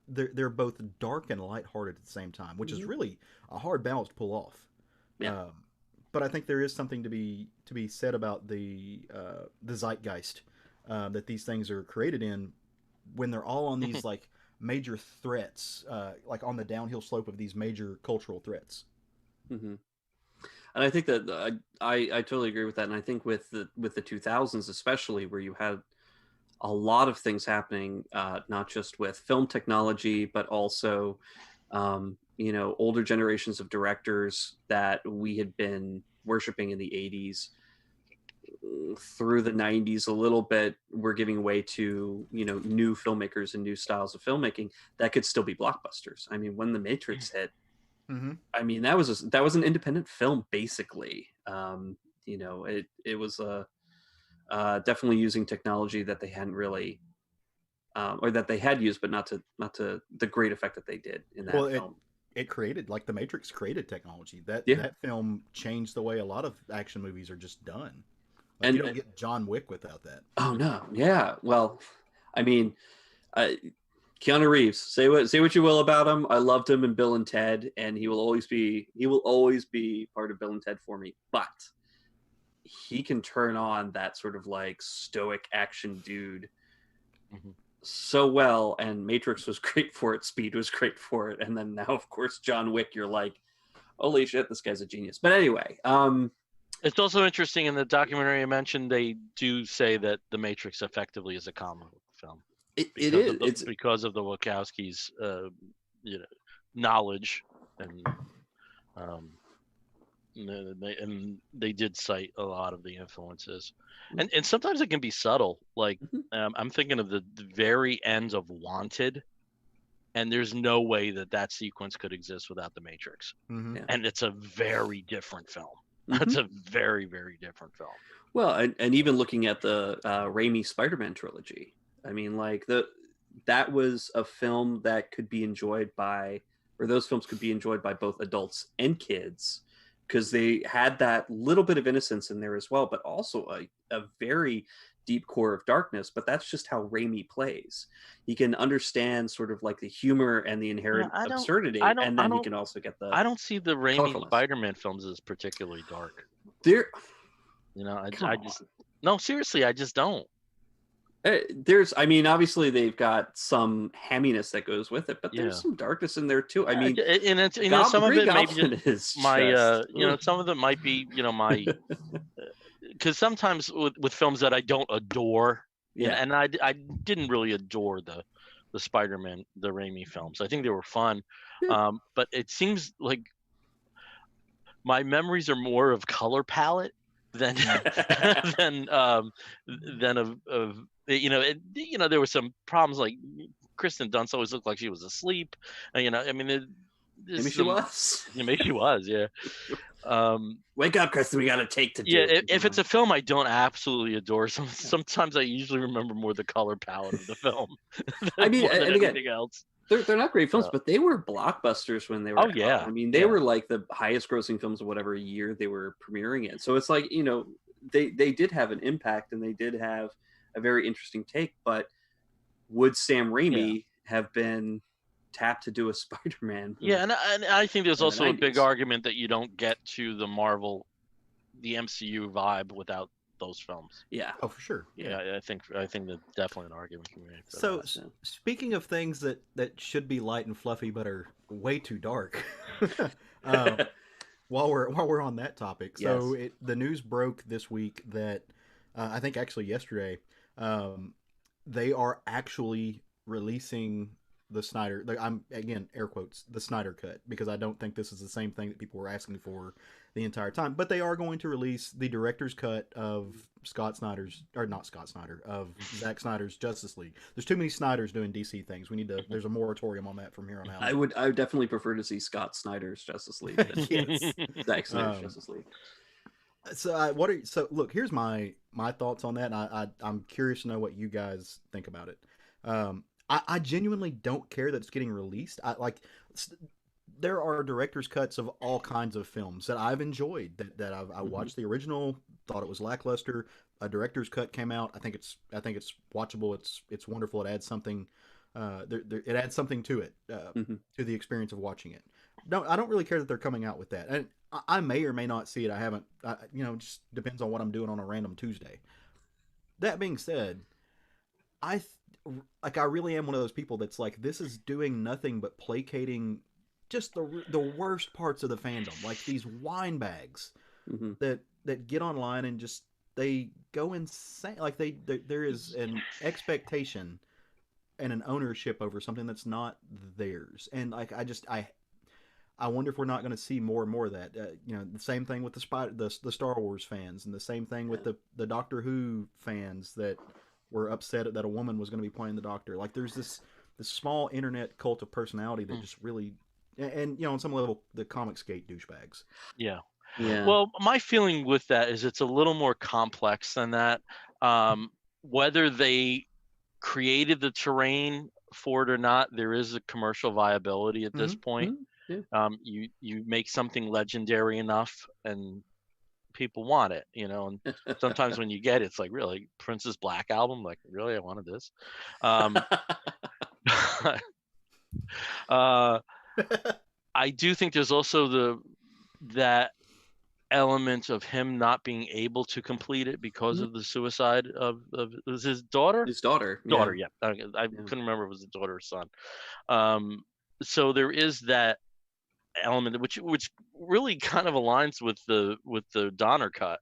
Speaker 3: They're both dark and lighthearted at the same time, which is really a hard balance to pull off.
Speaker 2: Yeah.
Speaker 3: But I think there is something to be said about the zeitgeist that these things are created in when they're all on these major threats, on the downhill slope of these major cultural threats.
Speaker 2: And I think that I totally agree with that. And I think with the 2000s especially, where you had a lot of things happening, not just with film technology, but also older generations of directors that we had been worshiping in the 80s through the 90s a little bit. We're giving way to new filmmakers and new styles of filmmaking that could still be blockbusters. I mean, when The Matrix hit, I mean, that was an independent film basically. It was a definitely using technology that they hadn't really, or that they had used, but not to the great effect that they did in that
Speaker 3: Well,
Speaker 2: film.
Speaker 3: it created, like, the Matrix created technology.
Speaker 2: Yeah.
Speaker 3: That film changed the way a lot of action movies are just done. Like,
Speaker 2: And
Speaker 3: you don't get John Wick without that.
Speaker 2: oh no, yeah. Well, I mean, Keanu Reeves. Say what you will about him. I loved him in Bill and Ted, and he will always be part of Bill and Ted for me. But he can turn on that sort of like stoic action dude so well, and Matrix was great for it. Speed was great for it, and then now, of course, John Wick. You're like, holy shit, this guy's a genius. But anyway,
Speaker 1: it's also interesting in the documentary I mentioned. They do say that The Matrix effectively is a comic book film.
Speaker 2: it is. It's
Speaker 1: because of the Wachowskis' knowledge, and they did cite a lot of the influences, and sometimes it can be subtle. Like I'm thinking of the very ends of Wanted, and there's no way that sequence could exist without the Matrix, and it's a very different film. It's a very, very different film.
Speaker 2: Well, and even looking at the Raimi Spider-Man trilogy, I mean, like that was a film that could be enjoyed by, or those films could be enjoyed by both adults and kids, because they had that little bit of innocence in there as well, but also a very deep core of darkness. But that's just how Raimi plays. He can understand sort of like the humor and the inherent absurdity, and then he can also get the.
Speaker 1: I don't see the Raimi Spider-Man films as particularly dark.
Speaker 2: They're,
Speaker 1: no, seriously, I just don't.
Speaker 2: I mean, obviously they've got some hamminess that goes with it, but there's some darkness in there too. I mean,
Speaker 1: and it's some of it maybe just my some of it might be my because sometimes with films that I don't adore, and I didn't really adore the Spider-Man, the Raimi films. I think they were fun, but it seems like my memories are more of color palette than of there were some problems, like Kristen Dunst always looked like she was asleep. I mean,
Speaker 2: maybe she was.
Speaker 1: Maybe she was. Yeah.
Speaker 2: Wake up, Kristen. We got a take to do.
Speaker 1: Yeah. If it's a film I don't absolutely adore, sometimes I usually remember more the color palette of the film.
Speaker 2: I mean, and
Speaker 1: anything else.
Speaker 2: They're not great films, but they were blockbusters when they were out. I mean, they were like the highest grossing films of whatever year they were premiering in. So it's like, they did have an impact, and they did have a very interesting take. But would Sam Raimi have been tapped to do a Spider-Man?
Speaker 1: Yeah, and I think there's also a big argument that you don't get to the MCU vibe without those films.
Speaker 2: Yeah.
Speaker 3: Oh, for sure.
Speaker 1: Yeah, I think that's definitely an argument can be made.
Speaker 3: So speaking of things that should be light and fluffy but are way too dark, while we're on that topic, so the news broke this week that I think actually yesterday, they are actually releasing the Snyder. I'm again air quotes the Snyder cut, because I don't think this is the same thing that people were asking for the entire time. But they are going to release the director's cut of Zack Snyder's Justice League. There's too many Snyders doing DC things. We need to. There's a moratorium on that from here on out.
Speaker 2: I would definitely prefer to see Scott Snyder's Justice League than Zack Snyder's Justice League.
Speaker 3: So look, here's my thoughts on that, and I'm curious to know what you guys think about it. I genuinely don't care that it's getting released. There are director's cuts of all kinds of films that I've enjoyed. That I watched the original, thought it was lackluster. A director's cut came out. I think it's watchable. It's wonderful. It adds something. It adds something to it, to the experience of watching it. No, I don't really care that they're coming out with that. And I may or may not see it. I haven't. It just depends on what I'm doing on a random Tuesday. That being said, I really am one of those people that's like, this is doing nothing but placating just the worst parts of the fandom, like these wine bags that get online and just they go insane. Like there is an expectation and an ownership over something that's not theirs, and like I wonder if we're not going to see more and more of that. The same thing with the Star Wars fans, and the same thing with the Doctor Who fans that were upset that a woman was going to be playing the Doctor. Like there's this small internet cult of personality that just really, and on some level, the Comicsgate douchebags.
Speaker 1: Yeah. Well, my feeling with that is it's a little more complex than that. Whether they created the terrain for it or not, there is a commercial viability at this point.
Speaker 2: Yeah.
Speaker 1: You make something legendary enough, and people want it, and sometimes when you get it, it's like, really, Prince's Black Album, like, really, I wanted this. I do think there's also that element of him not being able to complete it because of the suicide of it was his daughter.
Speaker 2: His daughter.
Speaker 1: Yeah. I couldn't remember if it was a daughter or son. So there is that element which really kind of aligns with the Donner cut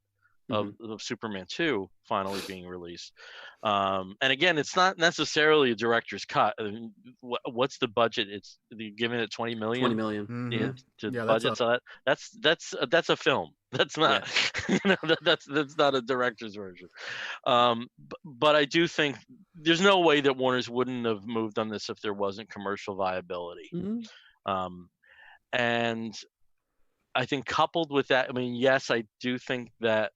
Speaker 1: of Superman 2 finally being released. And again, it's not necessarily a director's cut. I mean, what's the budget? It's giving it 20 million.
Speaker 2: 20 million.
Speaker 1: To budget. So that's a film. That's not that's not a director's version. But I do think there's no way that Warner's wouldn't have moved on this if there wasn't commercial viability. And I think coupled with that, I mean, yes, I do think that,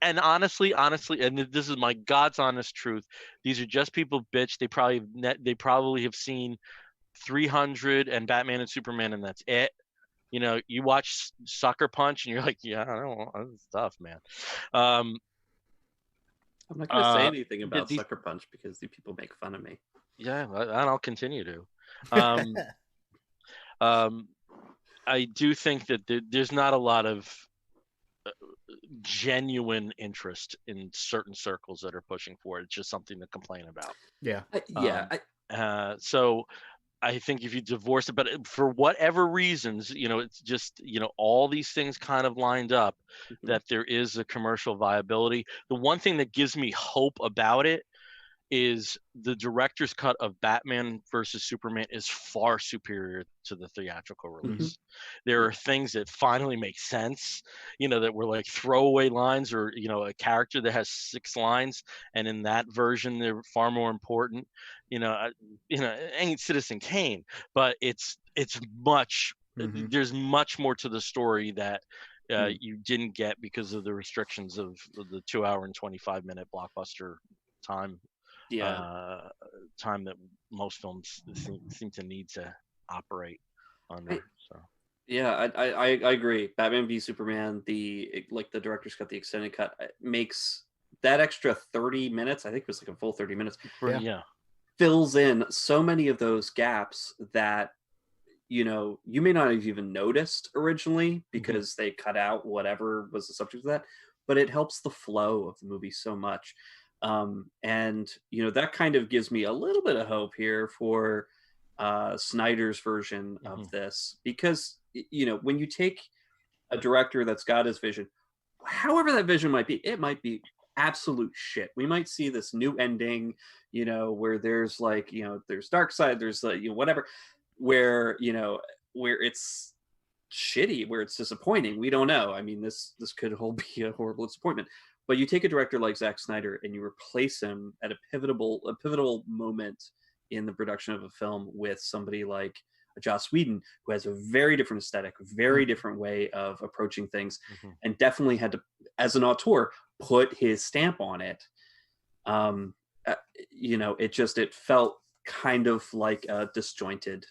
Speaker 1: and honestly, and this is my God's honest truth, these are just people bitch. They probably have seen 300 and Batman and Superman, and that's it. You watch Sucker Punch, and you're like, yeah, I don't know, it's tough, man.
Speaker 2: I'm not going to say anything about Sucker Punch because the people make fun of me.
Speaker 1: Yeah, and I'll continue to. I do think that there's not a lot of genuine interest in certain circles that are pushing for it. It's just something to complain about. So I think if you divorce it, but for whatever reasons, it's just, all these things kind of lined up that there is a commercial viability. The one thing that gives me hope about it is the director's cut of Batman versus Superman is far superior to the theatrical release. There are things that finally make sense, that were like throwaway lines, or, a character that has 6 lines, and in that version, they're far more important. It ain't Citizen Kane, but it's much, there's much more to the story that you didn't get because of the restrictions of the 2 hour and 25-minute blockbuster time. Time that most films seem to need to operate under.
Speaker 2: I agree. Batman v Superman, the director's cut, the extended cut, makes that extra 30 minutes. I think it was like a full 30 minutes. Fills in so many of those gaps that you may not have even noticed originally because they cut out whatever was the subject of that, but it helps the flow of the movie so much. And that kind of gives me a little bit of hope here for Snyder's version of this, because when you take a director that's got his vision, however that vision might be, it might be absolute shit. We might see this new ending, where there's there's Darkseid, there's whatever, where it's shitty, where it's disappointing. We don't know. I mean, this could be a horrible disappointment. But you take a director like Zack Snyder and you replace him at a pivotal moment in the production of a film with somebody like Joss Whedon, who has a very different aesthetic, very different way of approaching things, and definitely had to, as an auteur, put his stamp on it. It felt kind of like a disjointed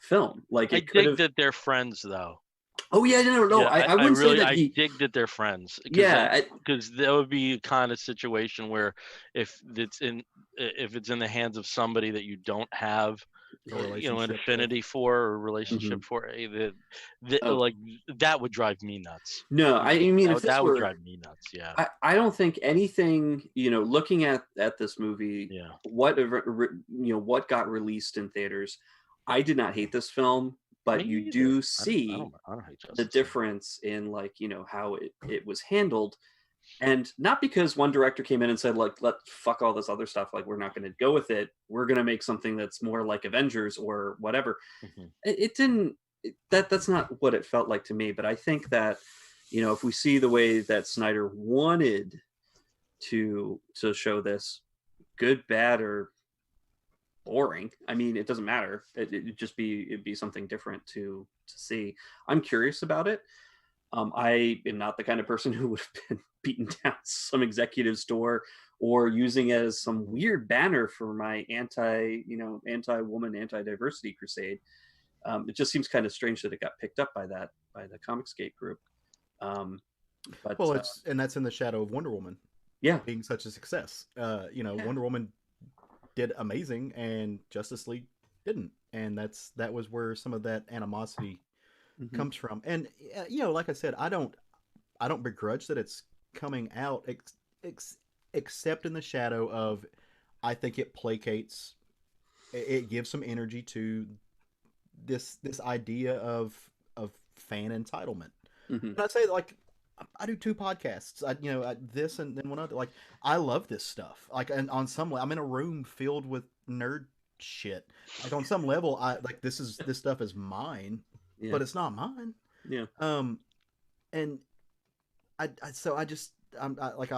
Speaker 2: film. Like,
Speaker 1: I dig that they're friends, though.
Speaker 2: Oh yeah, no.
Speaker 1: Yeah,
Speaker 2: I wouldn't say that.
Speaker 1: I dig that they're friends. Because that would be a kind of situation where if it's in the hands of somebody that you don't have, an affinity for or relationship for, like that would drive me nuts.
Speaker 2: No, I mean,
Speaker 1: that would drive me nuts. Yeah,
Speaker 2: I don't think anything. Looking at this movie, what got released in theaters, I did not hate this film. But you do see
Speaker 1: I don't hate
Speaker 2: the difference in how it was handled, and not because one director came in and said let fuck all this other stuff, like we're not going to go with it, we're going to make something that's more like Avengers or whatever. It didn't. That's not what it felt like to me. But I think that if we see the way that Snyder wanted to show this, good, bad, or boring, I mean, it doesn't matter. It'd be something different to see. I'm curious about it. I am not the kind of person who would have been beating down some executive's door or using it as some weird banner for my anti-woman, anti-diversity crusade. It just seems kind of strange that it got picked up by the Comicsgate group. But
Speaker 3: Well, and that's in the shadow of Wonder Woman
Speaker 2: yeah,
Speaker 3: being such a success. Wonder Woman did amazing, and Justice League didn't, and that was where some of that animosity comes from. And like I said, I don't begrudge that it's coming out, except in the shadow of, I think it placates, it gives some energy to this idea of fan entitlement. And I'd say, like, I do 2 podcasts. This and then one other. Like, I love this stuff. Like, and on some level, I'm in a room filled with nerd shit. Like, on some level, this stuff is mine, but it's not mine.
Speaker 2: Yeah.
Speaker 3: And I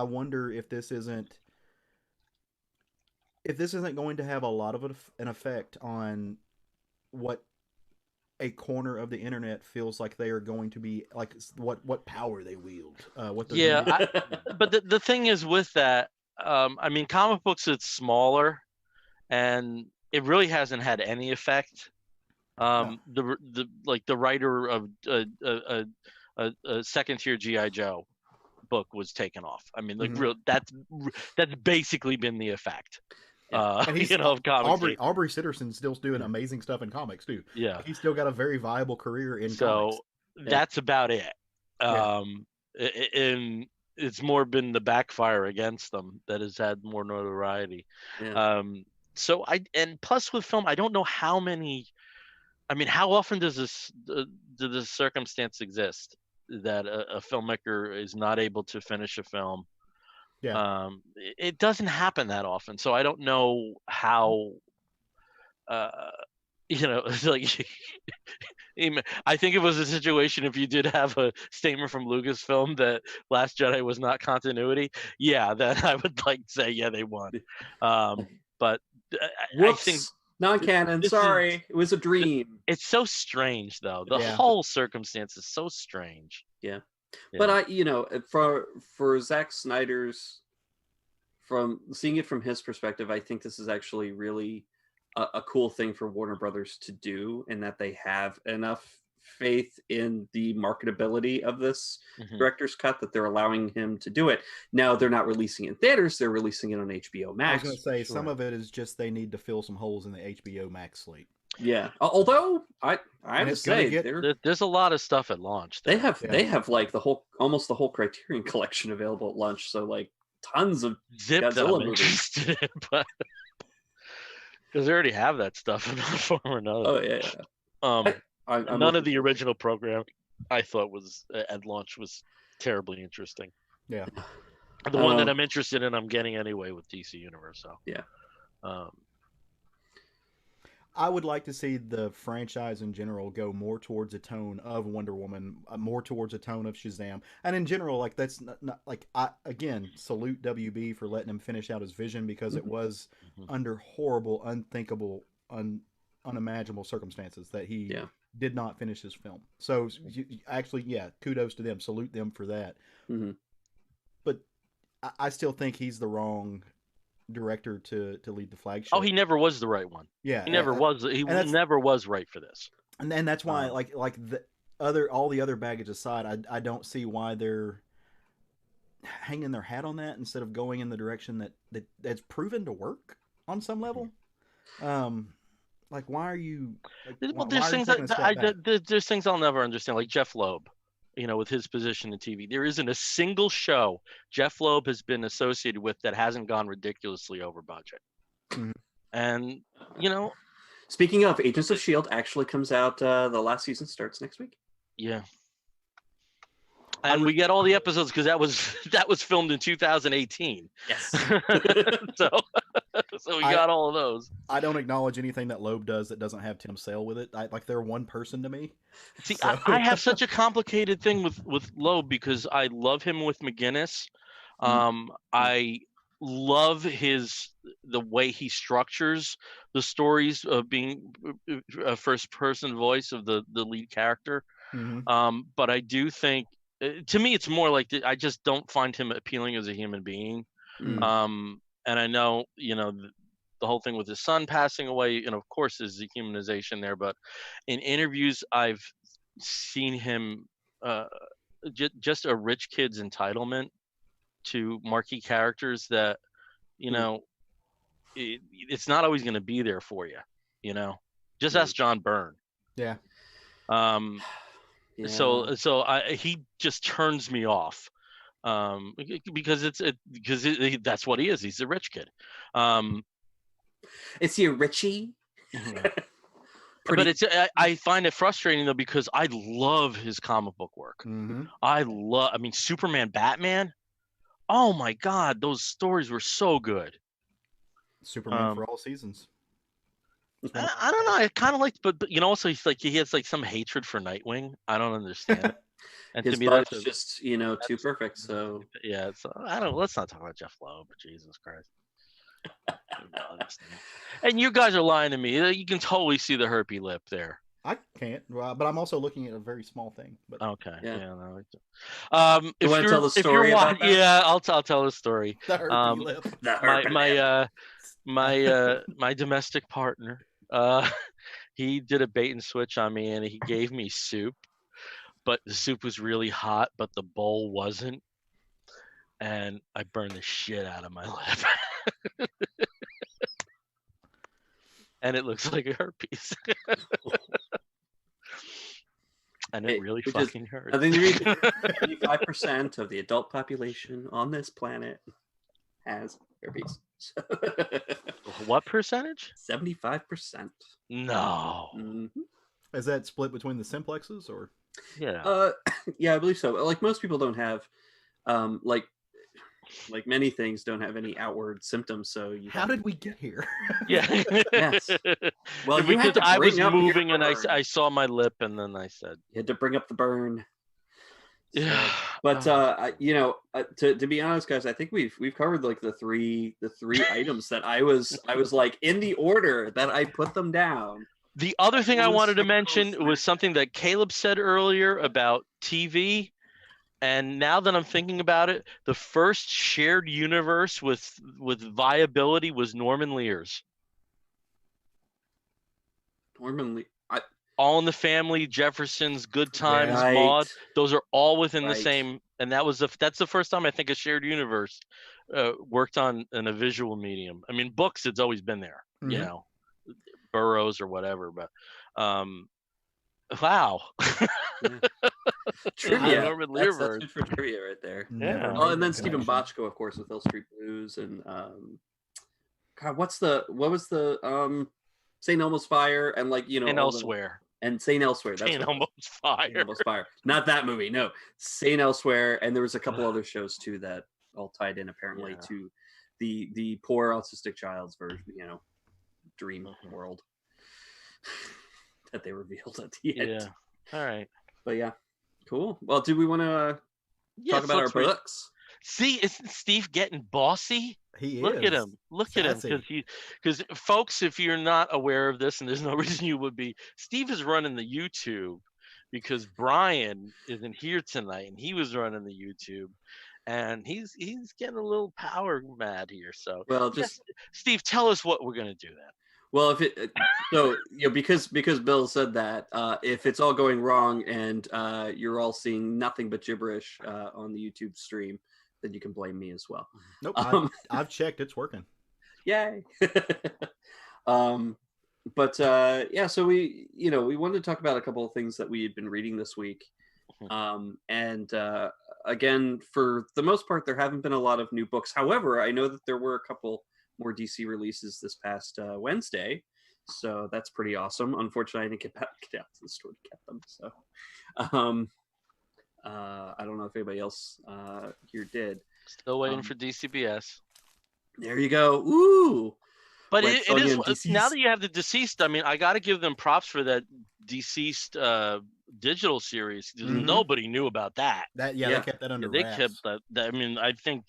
Speaker 3: wonder if this isn't going to have a lot of an effect on what a corner of the internet feels like they are going to be, like, what power they wield. But
Speaker 1: the thing is with that, comic books, it's smaller, and it really hasn't had any effect.
Speaker 3: No.
Speaker 1: The writer of a second tier G.I. Joe book was taken off. That's basically been the effect.
Speaker 3: And he's,
Speaker 1: of comics.
Speaker 3: Aubrey Sitterson's still doing amazing stuff in comics too.
Speaker 1: Yeah,
Speaker 3: he's still got a very viable career in comics.
Speaker 1: So that's about it. And it's more been the backfire against them that has had more notoriety. Plus with film, I don't know how many. How often does this circumstance exist that a filmmaker is not able to finish a film?
Speaker 3: Yeah.
Speaker 1: It doesn't happen that often, so I don't know how. Like, I think it was a situation if you did have a statement from Lucasfilm that Last Jedi was not continuity. Yeah, then I would say they won. But I think
Speaker 2: non-canon. Sorry, it was a dream.
Speaker 1: It's so strange, though. The whole circumstance is so strange.
Speaker 2: Yeah. But for Zack Snyder's, from seeing it from his perspective, I think this is actually really a cool thing for Warner Brothers to do, in that they have enough faith in the marketability of this director's cut that they're allowing him to do it. Now they're not releasing it in theaters; they're releasing it on HBO Max.
Speaker 3: I was going to say some of it is just they need to fill some holes in the HBO Max slate.
Speaker 2: Yeah, although I have to say
Speaker 1: there's a lot of stuff at launch.
Speaker 2: They have like almost the whole Criterion collection available at launch. So like tons of
Speaker 1: Zip Godzilla movies, but because they already have that stuff in one form or another.
Speaker 2: Oh yeah.
Speaker 1: None of the original program I thought was at launch was terribly interesting.
Speaker 3: Yeah.
Speaker 1: The one that I'm interested in, I'm getting anyway with DC Universe. So
Speaker 2: yeah.
Speaker 3: I would like to see the franchise in general go more towards a tone of Wonder Woman, more towards a tone of Shazam, and in general, like, that's not like, I again salute WB for letting him finish out his vision, because it was under horrible, unthinkable, unimaginable circumstances that he did not finish his film. So kudos to them, salute them for that. But I still think he's the wrong director to lead the flagship.
Speaker 1: Oh, he never was the right one.
Speaker 3: Yeah,
Speaker 1: he never was. He never was right for this.
Speaker 3: And that's why, all the other baggage aside, I don't see why they're hanging their hat on that instead of going in the direction that's proven to work on some level. Like, why are you?
Speaker 1: There's things I'll never understand, like Jeff Loeb. With his position in TV, there isn't a single show Jeff Loeb has been associated with that hasn't gone ridiculously over budget. And
Speaker 2: speaking of, Agents of S.H.I.E.L.D. actually comes out. The last season starts next week.
Speaker 1: Yeah. And we get all the episodes because that was filmed in 2018.
Speaker 2: Yes.
Speaker 1: So we got all of those.
Speaker 3: I don't acknowledge anything that Loeb does that doesn't have Tim Sale with it. They're one person to me.
Speaker 1: See, so. I have such a complicated thing with Loeb because I love him with McGinnis. I love the way he structures the stories of being a first person voice of the lead character. But I do think to me, it's more like I just don't find him appealing as a human being.
Speaker 2: Mm.
Speaker 1: And I know, the whole thing with his son passing away, and of course, there's the humanization there. But in interviews, I've seen him just a rich kid's entitlement to marquee characters that, it's not always going to be there for you. Just ask John Byrne.
Speaker 3: Yeah.
Speaker 1: So he just turns me off. Because that's what he is. He's a rich kid.
Speaker 2: Is he a Richie?
Speaker 1: But I find it frustrating though, because I love his comic book work. I mean, Superman, Batman. Oh my God, those stories were so good.
Speaker 3: Superman for all seasons.
Speaker 1: I don't know. I kind of liked, but also he has like some hatred for Nightwing. I don't understand it. And
Speaker 2: his
Speaker 1: to me,
Speaker 2: that's just too perfect. So
Speaker 1: yeah, I don't. Let's not talk about Jeff Loeb. Jesus Christ. And you guys are lying to me. You can totally see the herpy lip there.
Speaker 3: I can't, but I'm also looking at a very small thing. But
Speaker 1: okay,
Speaker 2: yeah.
Speaker 1: No,
Speaker 2: you want to tell the story about that?
Speaker 1: Yeah, I'll tell the story.
Speaker 3: The herpy lip.
Speaker 1: My domestic partner, he did a bait and switch on me, and he gave me soup, but the soup was really hot, but the bowl wasn't, and I burned the shit out of my lip. And it looks like a herpes. And it really fucking hurts.
Speaker 2: I think 75% of the adult population on this planet has herpes.
Speaker 1: What percentage?
Speaker 2: 75%.
Speaker 1: No.
Speaker 2: Mm-hmm.
Speaker 3: Is that split between the simplexes or?
Speaker 1: Yeah.
Speaker 2: Yeah, I believe so. Like most people don't have, like many things don't have any outward symptoms. So
Speaker 3: how did we get here?
Speaker 1: Yeah.
Speaker 2: Yes. Well,
Speaker 1: because I was moving and I saw my lip, and then I said
Speaker 2: you had to bring up the burn.
Speaker 1: Yeah.
Speaker 2: But to be honest, guys, I think we've covered like the three items that I was like in the order that I put them down.
Speaker 1: The other thing I wanted to mention was something that Caleb said earlier about TV. And now that I'm thinking about it, the first shared universe with viability was Norman Lear's.
Speaker 2: Norman Lear.
Speaker 1: All in the Family, Jefferson's, Good Times,
Speaker 2: Right.
Speaker 1: Maude. Those are all within the same. And that's the first time I think a shared universe worked on in a visual medium. I mean, books, it's always been there, Burroughs or whatever. But wow.
Speaker 2: Trivia.
Speaker 1: Norman Lear
Speaker 2: that's good for trivia right there.
Speaker 1: Yeah.
Speaker 2: Oh, and then Stephen Bochco, of course, with Hill Street Blues, and God, what was the St. Elmo's Fire, and
Speaker 1: and Elsewhere.
Speaker 2: And St. Elsewhere.
Speaker 1: St. Elmo's Fire.
Speaker 2: St. Elmo's Fire. Not that movie. No, St. Elsewhere, and there was a couple other shows too that all tied in apparently to the poor autistic child's version, dream world that they revealed at the end.
Speaker 1: Yeah. All right.
Speaker 2: But yeah, cool. Well, do we want to talk about our books?
Speaker 1: See, isn't Steve getting bossy?
Speaker 3: He is.
Speaker 1: Look at him. Look at him. Because folks, if you're not aware of this, and there's no reason you would be, Steve is running the YouTube because Brian isn't here tonight, and he was running the YouTube, and he's getting a little power mad here. So,
Speaker 2: well,
Speaker 1: Steve, tell us what we're gonna do then.
Speaker 2: Well, because Bill said that, if it's all going wrong and you're all seeing nothing but gibberish on the YouTube stream, then you can blame me as well.
Speaker 3: Nope, I've checked; it's working.
Speaker 2: Yay! Yeah, so we wanted to talk about a couple of things that we had been reading this week, and again, for the most part, there haven't been a lot of new books. However, I know that there were a couple more DC releases this past Wednesday, so that's pretty awesome. Unfortunately, I didn't get out to the store to get them, so I don't know if anybody else here did.
Speaker 1: Still waiting for DCBS.
Speaker 2: There you go. Ooh.
Speaker 1: But it is now that you have the Deceased. I mean, I got to give them props for that Deceased digital series. Nobody knew about that.
Speaker 3: They kept that under wraps.
Speaker 1: They kept that. I mean, I think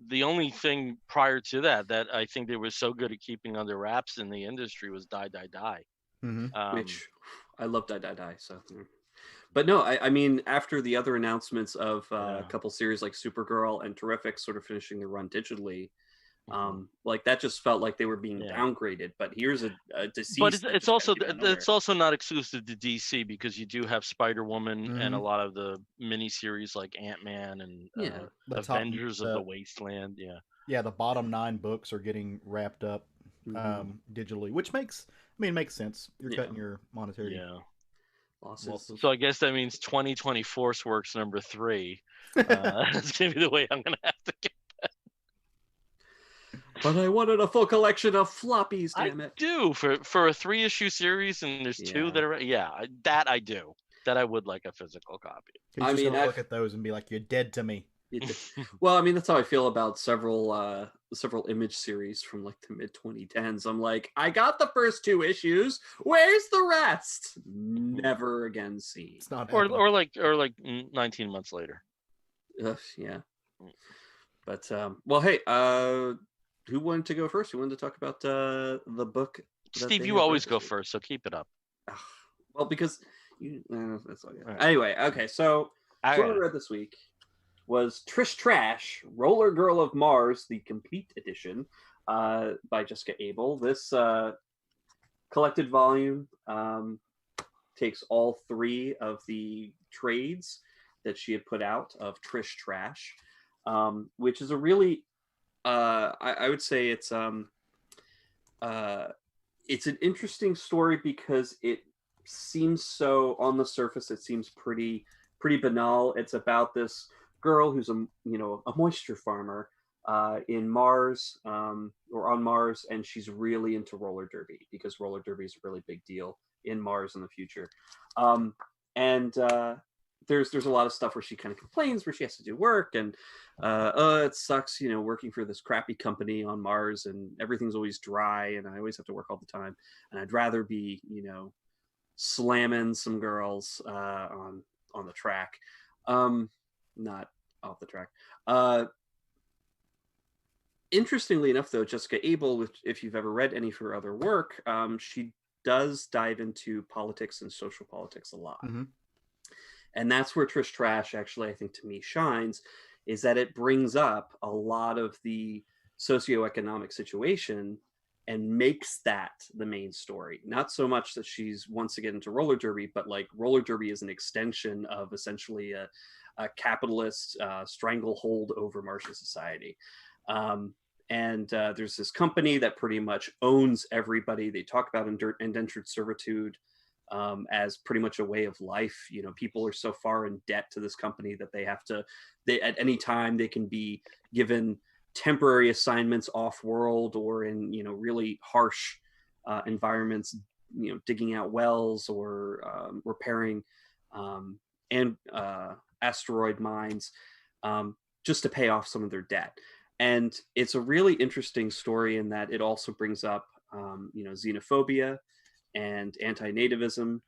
Speaker 1: the only thing prior to that I think they were so good at keeping under wraps in the industry was Die Die Die.
Speaker 3: Mm-hmm.
Speaker 2: Which I love Die Die Die. So, But no, I mean, after the other announcements of
Speaker 1: Yeah.
Speaker 2: a couple series like Supergirl and Terrific sort of finishing their run digitally,
Speaker 1: Mhm.
Speaker 2: like that just felt like they were being
Speaker 1: Yeah.
Speaker 2: downgraded. But here's a
Speaker 1: But
Speaker 2: deceased that
Speaker 1: it's
Speaker 2: just
Speaker 1: also
Speaker 2: kind of came out of nowhere.
Speaker 1: it's also not exclusive to DC, because you do have Spider-Woman and a
Speaker 3: Mhm.
Speaker 1: lot of the miniseries like Ant-Man and
Speaker 2: Yeah.
Speaker 3: The top,
Speaker 1: Avengers of the Wasteland. Yeah.
Speaker 3: yeah, the bottom 9 books are getting wrapped up
Speaker 2: Mhm.
Speaker 3: digitally, which makes sense. You're
Speaker 2: Yeah.
Speaker 3: cutting your monetary
Speaker 1: Yeah.
Speaker 2: Losses.
Speaker 3: losses.
Speaker 1: So I guess that means 2024 Works number 3. That's gonna be the way I'm gonna have to get.
Speaker 2: But I wanted a full collection of floppies,
Speaker 1: I
Speaker 2: damn it.
Speaker 1: do for a 3-issue series, and there's 2 that
Speaker 2: Yeah.
Speaker 1: are that I do. That I would like a physical copy.
Speaker 3: He's
Speaker 2: I
Speaker 3: just
Speaker 2: mean,
Speaker 3: gonna look at those and be like, "You're dead to me."
Speaker 2: well, I mean, that's how I feel about several image series from like the mid 2010s. I'm like, I got the first 2 issues. Where's the rest? Never again seen.
Speaker 3: It's not
Speaker 1: or
Speaker 3: happening.
Speaker 1: or like 19 months later.
Speaker 2: Yeah. But well, hey, who wanted to go first? Who wanted to talk about the book? that
Speaker 1: Steve,
Speaker 2: they
Speaker 1: you
Speaker 2: have
Speaker 1: always
Speaker 2: read
Speaker 1: go
Speaker 2: this week?
Speaker 1: first, so keep it up.
Speaker 2: Ugh, well, because you. That's okay.
Speaker 1: All right.
Speaker 2: Anyway, okay. So what I read this week was Trish Trash, Roller Girl of Mars, the complete edition, by Jessica Abel. This collected volume takes all 3 of the trades that she had put out of Trish Trash, which is a really, I would say it's an interesting story because it seems so, on the surface, it seems pretty banal. It's about this girl who's a moisture farmer in Mars, or on Mars, and she's really into roller derby because roller derby is a really big deal in Mars in the future. And there's a lot of stuff where she kind of complains where she has to do work, and it sucks, working for this crappy company on Mars, and everything's always dry, and I always have to work all the time, and I'd rather be slamming some girls on the track, not off the track. Interestingly enough, though, Jessica Abel, if you've ever read any of her other work, she does dive into politics and social politics a lot.
Speaker 3: Mm-hmm.
Speaker 2: And that's where Trish Trash actually, I think, to me, shines, is that it brings up a lot of the socioeconomic situation and makes that the main story. Not so much that she's wants to get into roller derby, but like roller derby is an extension of essentially a capitalist stranglehold over Martian society. And there's this company that pretty much owns everybody. They talk about indentured servitude as pretty much a way of life. People are so far in debt to this company that they at any time they can be given temporary assignments off world or in really harsh environments, digging out wells or repairing and asteroid mines, just to pay off some of their debt. And it's a really interesting story in that it also brings up xenophobia and anti-nativism,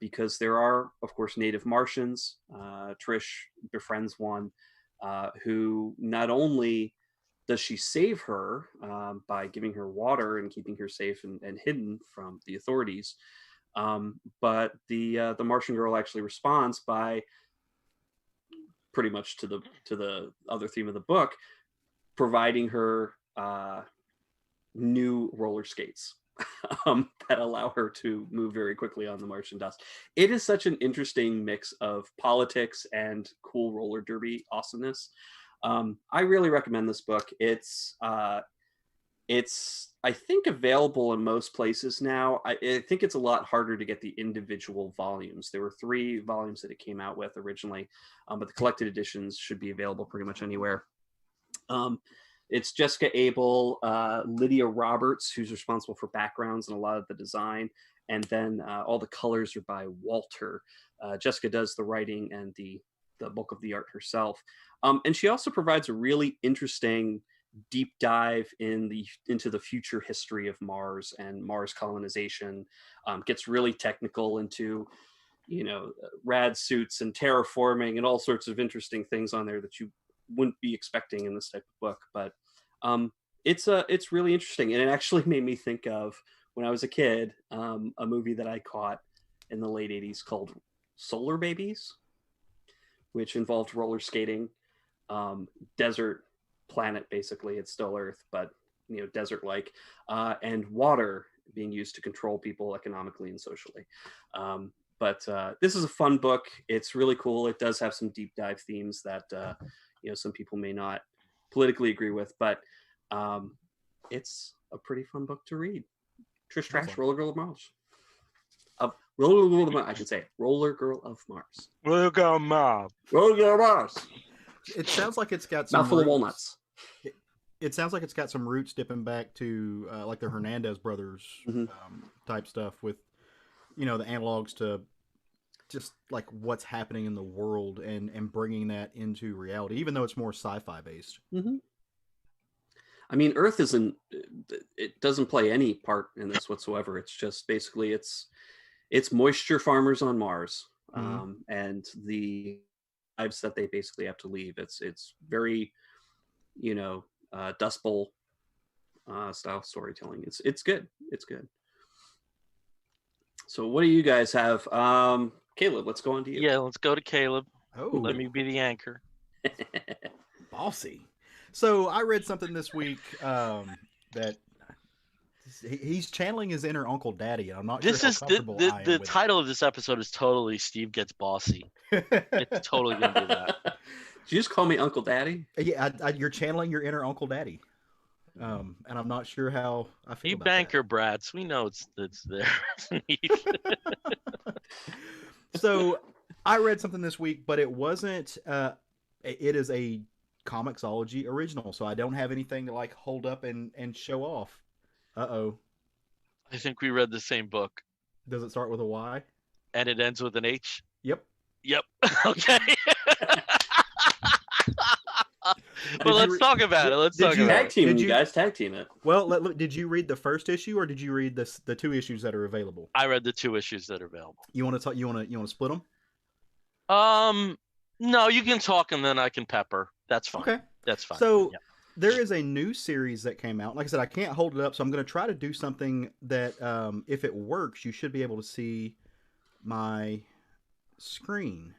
Speaker 2: because there are, of course, native Martians. Trish befriends one who not only does she save her by giving her water and keeping her safe and hidden from the authorities, but the Martian girl actually responds by, pretty much to the other theme of the book, providing her new roller skates that allow her to move very quickly on the Martian dust. It is such an interesting mix of politics and cool roller derby awesomeness. I really recommend this book. It's I think available in most places now. I think it's a lot harder to get the individual volumes. There were 3 volumes that it came out with originally, but the collected editions should be available pretty much anywhere. It's Jessica Abel, Lydia Roberts, who's responsible for backgrounds and a lot of the design, and then all the colors are by Walter. Jessica does the writing and the bulk of the art herself, and she also provides a really interesting deep dive into the future history of Mars and Mars colonization. Gets really technical into rad suits and terraforming and all sorts of interesting things on there that you wouldn't be expecting in this type of book. But it's really interesting, and it actually made me think of when I was a kid, a movie that I caught in the late 80s called Solar Babies, which involved roller skating, desert planet, basically. It's still Earth, but desert-like, and water being used to control people economically and socially. But this is a fun book. It's really cool. It does have some deep dive themes that some people may not politically agree with, but it's a pretty fun book to read. Trish Trash, Roller Girl of Mars. Roller Girl of Mars. I can say it. Roller Girl of Mars.
Speaker 1: Roller Girl of Mars.
Speaker 2: Roller Girl of Mars.
Speaker 3: It sounds like it's got some
Speaker 2: mouthful of walnuts.
Speaker 3: It sounds like it's got some roots dipping back to like the Hernandez brothers type stuff with, the analogs to just like what's happening in the world and bringing that into reality, even though it's more sci-fi based.
Speaker 2: Mm-hmm. I mean, Earth it doesn't play any part in this whatsoever. It's just basically it's moisture farmers on Mars, and the lives that they basically have to leave. It's very, Dust Bowl style storytelling. It's good. It's good. So what do you guys have? Caleb, let's go on to you.
Speaker 1: Yeah, let's go to Caleb.
Speaker 3: Oh,
Speaker 1: let me be the anchor.
Speaker 3: Bossy. So I read something this week that he's channeling his inner Uncle Daddy. I'm not sure how comfortable I am
Speaker 1: the
Speaker 3: with
Speaker 1: title of this episode is totally Steve Gets Bossy. It's totally going to be that.
Speaker 2: Did you just call me Uncle Daddy?
Speaker 3: Yeah, you're channeling your inner Uncle Daddy. And I'm not sure how I feel about
Speaker 1: banker
Speaker 3: that.
Speaker 1: brats. We know it's there.
Speaker 3: So I read something this week, but it wasn't. It is a Comixology original, so I don't have anything to like hold up and show off. Uh-oh.
Speaker 1: I think we read the same book.
Speaker 3: Does it start with a Y?
Speaker 1: And it ends with an H?
Speaker 3: Yep.
Speaker 1: Okay. Well, let's talk about it. Let's talk about it.
Speaker 2: Tag team, you guys. Tag team it.
Speaker 3: Well, did you read the first issue, or did you read the 2 issues that are available?
Speaker 1: I read the 2 issues that are available.
Speaker 3: You want to talk? You want to split them?
Speaker 1: No, you can talk and then I can pepper. That's fine.
Speaker 3: Okay,
Speaker 1: that's fine.
Speaker 3: So there is a new series that came out. Like I said, I can't hold it up, so I'm going to try to do something that, if it works, you should be able to see my screen.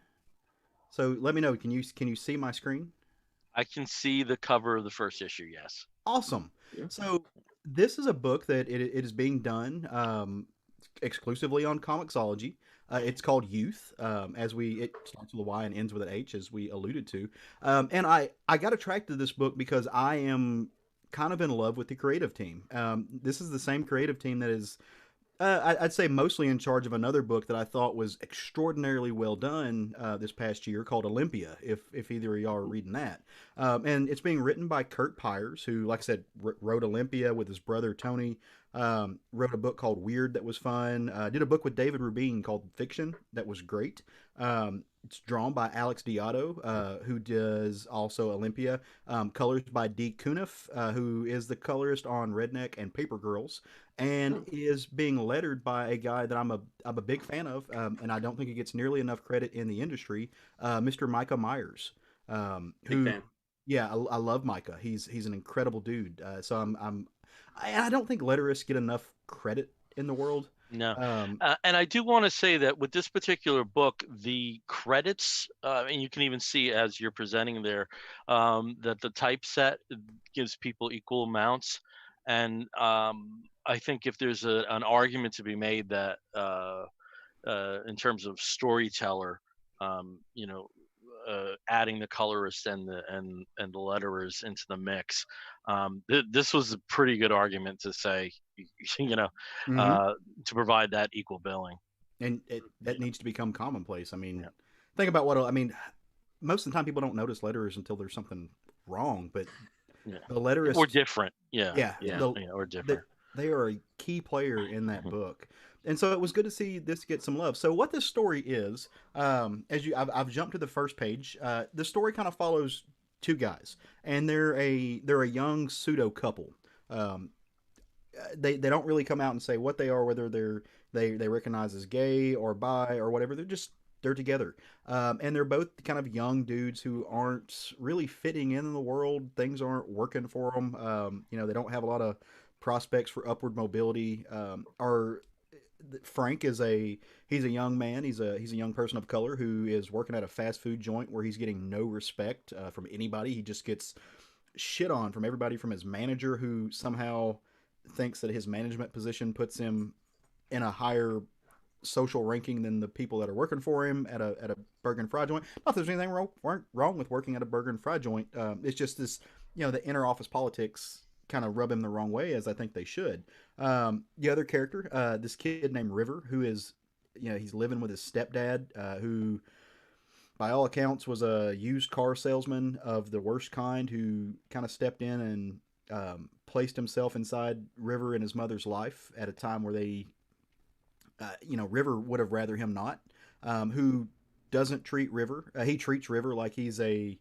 Speaker 3: So let me know. Can you see my screen?
Speaker 1: I can see the cover of the first issue. Yes.
Speaker 3: Awesome. Yeah. So this is a book that it is being done exclusively on Comixology. It's called Youth. It starts with a Y and ends with an H, as we alluded to. And I got attracted to this book because I am kind of in love with the creative team. This is the same creative team that is, I'd say, mostly in charge of another book that I thought was extraordinarily well done this past year called Olympia, if either of y'all are reading that. And it's being written by Kurt Pyers, who, like I said, wrote Olympia with his brother Tony. Wrote a book called Weird that was fun. Did a book with David Rubin called Fiction that was great. It's drawn by Alex Diotto, who does also Olympia. Colors by Dee Cunniffe, who is the colorist on Redneck and Paper Girls, and is being lettered by a guy that I'm a big fan of, and I don't think he gets nearly enough credit in the industry, Mr. Micah Myers.
Speaker 2: Big fan.
Speaker 3: Yeah, I love Micah. He's an incredible dude. So I don't think letterists get enough credit in the world.
Speaker 1: No. And I do want to say that with this particular book, the credits, and you can even see as you're presenting there, that the typeset gives people equal amounts. And I think if there's an argument to be made that in terms of storyteller, adding the colorist and the letterers into the mix, this was a pretty good argument to say, to provide that equal billing.
Speaker 3: And that needs to become commonplace. I mean, think about most of the time people don't notice letterers until there's something wrong, but the letterists
Speaker 1: or different.
Speaker 3: Or different. They are a key player in that book. And so it was good to see this get some love. So what this story is, I've jumped to the first page. The story kind of follows 2 guys, and they're a young pseudo couple. They don't really come out and say what they are, whether they recognize as gay or bi or whatever. They're together, and they're both kind of young dudes who aren't really fitting in the world. Things aren't working for them. They don't have a lot of prospects for upward mobility, or Frank he's a young man. He's a young person of color who is working at a fast food joint where he's getting no respect from anybody. He just gets shit on from everybody, from his manager, who somehow thinks that his management position puts him in a higher social ranking than the people that are working for him at a burger and fry joint. Not that there's anything wrong with working at a burger and fry joint. It's just this, the inner office politics kind of rub him the wrong way, as I think they should. The other character, this kid named River, who is, he's living with his stepdad, who by all accounts was a used car salesman of the worst kind, who kind of stepped in and placed himself inside River and his mother's life at a time where they, River would have rather him not. Who doesn't treat River? He treats River like he's a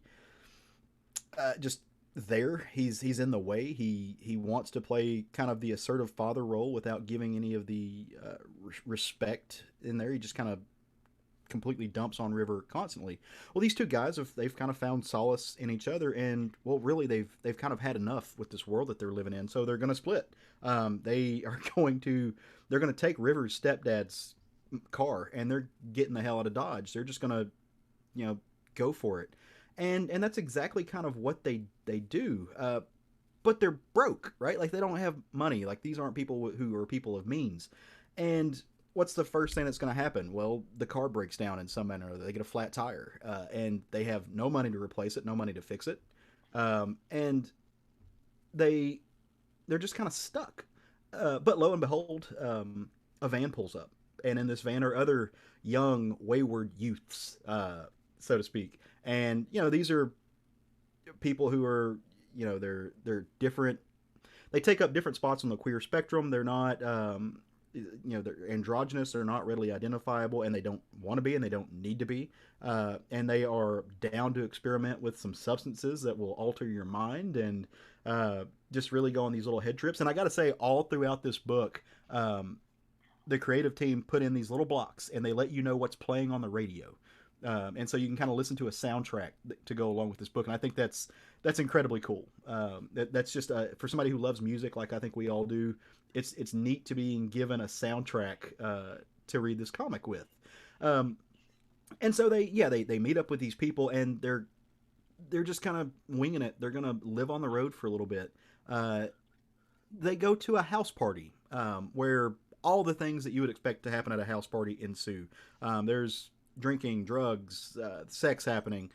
Speaker 3: just there. He's in the way. He wants to play kind of the assertive father role without giving any of the respect in there. He just kind of completely dumps on River constantly. Well, these two guys they've kind of found solace in each other, and well, really they've kind of had enough with this world that they're living in, so they're going to split. They're going to take River's stepdad's car, and they're getting the hell out of Dodge. They're just going to, go for it, and that's exactly kind of what they do. But they're broke, right? Like, they don't have money. Like, these aren't people who are people of means, and what's the first thing that's going to happen? Well, the car breaks down in some manner or other. They get a flat tire, and they have no money to replace it, no money to fix it, and they're just kind of stuck. But lo and behold, a van pulls up, and in this van are other young, wayward youths, so to speak. And these are people who are, they're different. They take up different spots on the queer spectrum. They're not they're androgynous. They're not readily identifiable, and they don't want to be, and they don't need to be. And they are down to experiment with some substances that will alter your mind, and just really go on these little head trips. And I got to say, all throughout this book, the creative team put in these little blocks, and they let you know what's playing on the radio. And so you can kind of listen to a soundtrack to go along with this book. And I think that's incredibly cool. That's just for somebody who loves music, like I think we all do. It's neat to be given a soundtrack to read this comic with. And so they meet up with these people, and they're just kind of winging it. They're gonna live on the road for a little bit. They go to a house party where all the things that you would expect to happen at a house party ensue. There's drinking, drugs, sex happening.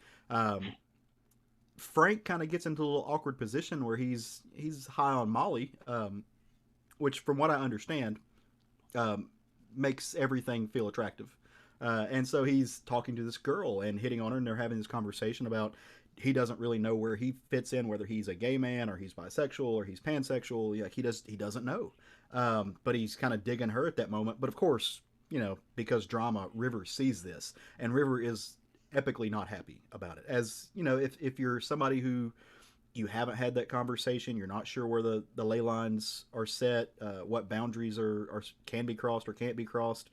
Speaker 3: Frank kind of gets into a little awkward position where he's high on Molly, which, from what I understand, makes everything feel attractive. And so he's talking to this girl and hitting on her, and they're having this conversation about he doesn't really know where he fits in, whether he's a gay man or he's bisexual or he's pansexual. Like, he doesn't know. But he's kind of digging her at that moment. But of course, because drama, River sees this, and River is epically not happy about it. As if you're somebody who you haven't had that conversation, you're not sure where the ley lines are set, what boundaries are can be crossed or can't be crossed.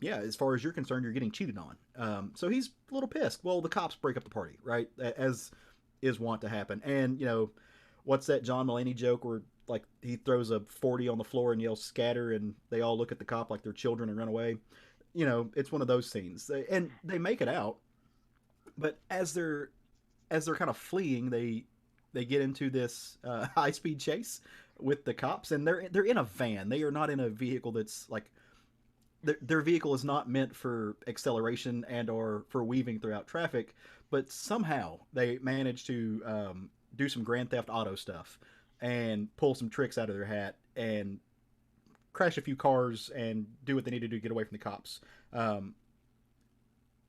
Speaker 3: Yeah, as far as you're concerned, you're getting cheated on. So he's a little pissed. Well, the cops break up the party, right? As is wont to happen. And what's that John Mulaney joke where, like, he throws a 40 on the floor and yells scatter, and they all look at the cop like they're children and run away? It's one of those scenes. And they make it out, but as they're kind of fleeing, they get into this high-speed chase with the cops, and they're in a van. They are not in a vehicle that's like, their vehicle is not meant for acceleration and or for weaving throughout traffic, but somehow they manage to do some Grand Theft Auto stuff and pull some tricks out of their hat and crash a few cars and do what they need to do to get away from the cops,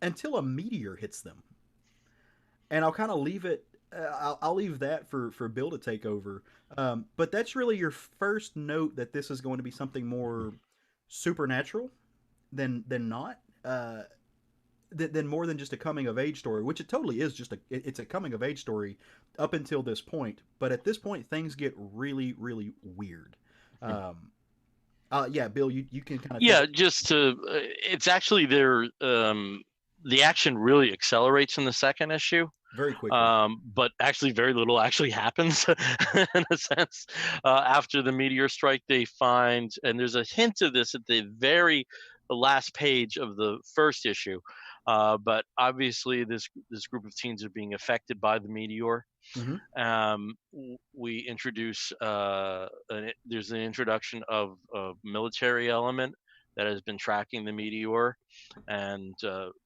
Speaker 3: until a meteor hits them. And I'll kind of leave it. I'll leave that for Bill to take over. But that's really your first note that this is going to be something more supernatural than not. Than more than just a coming of age story, which it totally is. It's a coming of age story up until this point, but at this point things get really, really weird. Bill, you can kind of
Speaker 1: it's actually the action really accelerates in the second issue.
Speaker 3: very quickly.
Speaker 1: But actually very little actually happens in a sense. After the meteor strike, they find, and there's a hint of this at the very last page of the first issue, but obviously this group of teens are being affected by the meteor. We introduce there's an introduction of a military element that has been tracking the meteor, and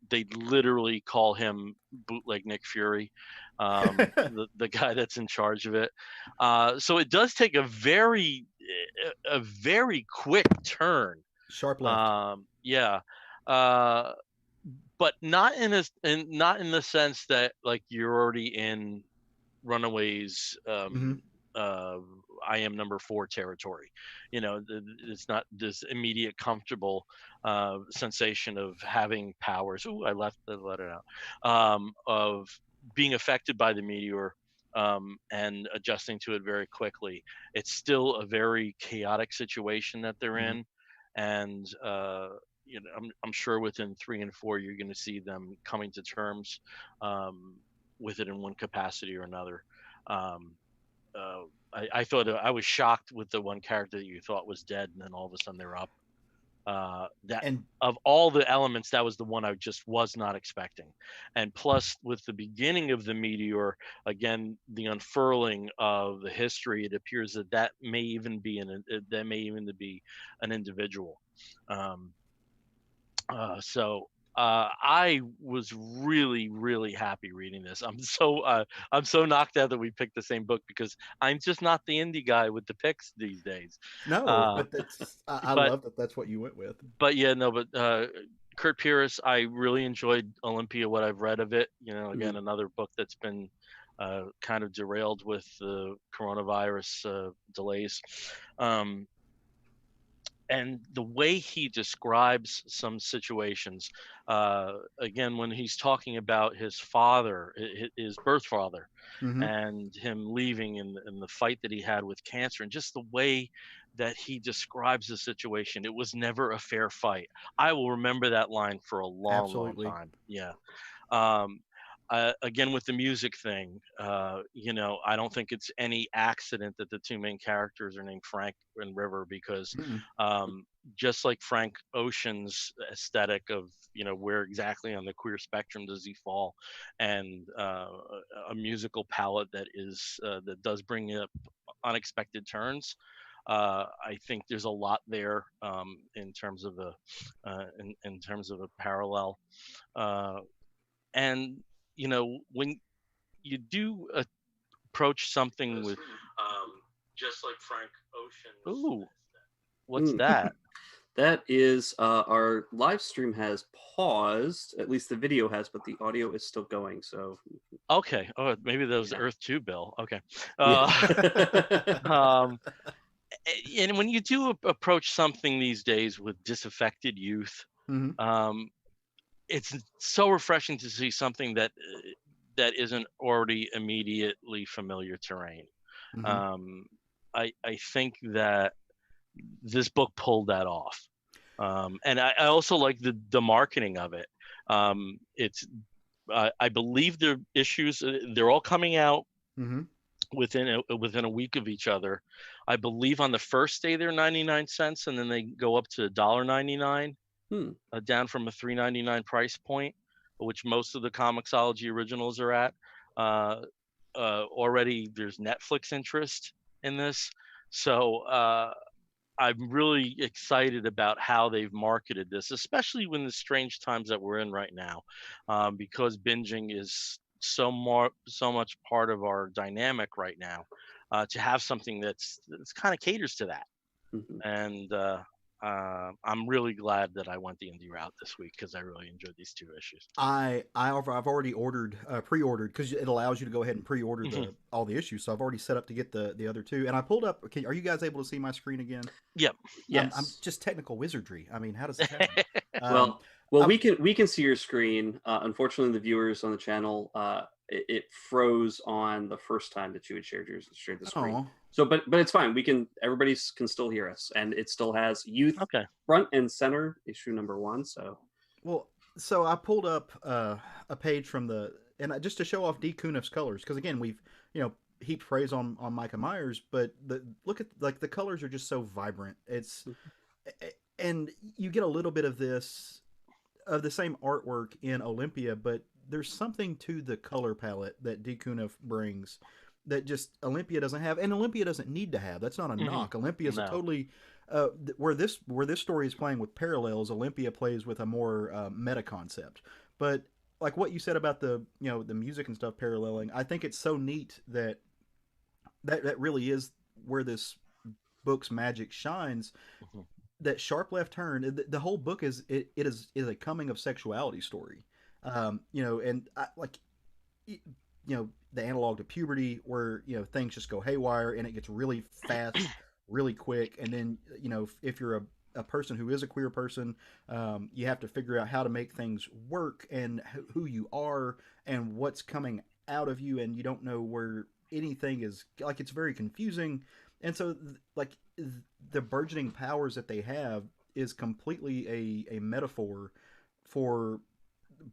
Speaker 1: they literally call him Bootleg Nick Fury, the guy that's in charge of it. So it does take a very quick turn.
Speaker 3: Sharp left.
Speaker 1: Yeah. But not in the sense that like you're already in Runaways I am number 4 territory. It's not this immediate comfortable sensation of having powers. Ooh, I let it out. Of being affected by the meteor and adjusting to it very quickly. It's still a very chaotic situation that they're in, and I'm sure within 3 and 4 you're going to see them coming to terms with it in one capacity or another. I thought I was shocked with the one character that you thought was dead, and then all of a sudden they're up. Of all the elements, that was the one I just was not expecting. And plus, with the beginning of the meteor, again, the unfurling of the history, it appears that may even be an individual. So I was really, really happy reading this. I'm so knocked out that we picked the same book, because I'm just not the indie guy with the picks these days.
Speaker 3: No, but I love that that's what you went with.
Speaker 1: But yeah, no, but Kurt Pierce, I really enjoyed Olympia, what I've read of it. Again, another book that's been kind of derailed with the coronavirus delays. And the way he describes some situations, again, when he's talking about his father, his birth father, and him leaving in the fight that he had with cancer, and just the way that he describes the situation, it was never a fair fight. I will remember that line for a long, long time. Yeah. Again, with the music thing, I don't think it's any accident that the 2 main characters are named Frank and River, because just like Frank Ocean's aesthetic of, where exactly on the queer spectrum does he fall, and a musical palette that does bring up unexpected turns. I think there's a lot there in terms of a parallel, and when you do approach something with just like Frank Ocean. Ooh, what's that?
Speaker 2: That is our live stream has paused. At least the video has, but the audio is still going. So
Speaker 1: okay. Oh, maybe that was Earth 2 Bill. Okay. And when you do approach something these days with disaffected youth, it's so refreshing to see something that isn't already immediately familiar terrain. I think that this book pulled that off, and I also like the marketing of it. It's I believe the issues, they're all coming out within a week of each other. I believe on the first day they're 99 cents, and then they go up to $1.99. Down from a $3.99 price point, which most of the Comixology originals are at. Already there's Netflix interest in this, so I'm really excited about how they've marketed this, especially when the strange times that we're in right now, because binging is so much part of our dynamic right now. To have something that's kind of caters to that, and I'm really glad that I went the indie route this week, because I really enjoyed these 2 issues.
Speaker 3: I've already pre-ordered, because it allows you to go ahead and pre-order all the issues. So I've already set up to get the other 2, and I pulled up. Are you guys able to see my screen again?
Speaker 1: Yep.
Speaker 2: Yes.
Speaker 3: I'm just technical wizardry. I mean, how does this happen?
Speaker 2: Well, we can see your screen. Unfortunately, the viewers on the channel, it froze on the first time that you had shared the screen.
Speaker 3: Aww.
Speaker 2: So, but it's fine. Everybody can still hear us, and it still has youth front and center, issue number 1. So,
Speaker 3: so I pulled up a page from the and just to show off D. Cunif's colors, because again, we've heaped praise on Micah Myers, but look at like the colors are just so vibrant. It's and you get a little bit of this of the same artwork in Olympia, but there's something to the color palette that D. Cunif brings that just Olympia doesn't have, and Olympia doesn't need to have. That's not a knock. Olympia is a totally where this story is playing with parallels. Olympia plays with a more meta concept, but like what you said about the the music and stuff paralleling, I think it's so neat that that really is where this book's magic shines. That sharp left turn, the whole book is a coming of sexuality story. And like the analog to puberty where things just go haywire and it gets really fast really quick, and then if you're a person who is a queer person, you have to figure out how to make things work and who you are and what's coming out of you, and you don't know where anything is, like it's very confusing. And so like the burgeoning powers that they have is completely a metaphor for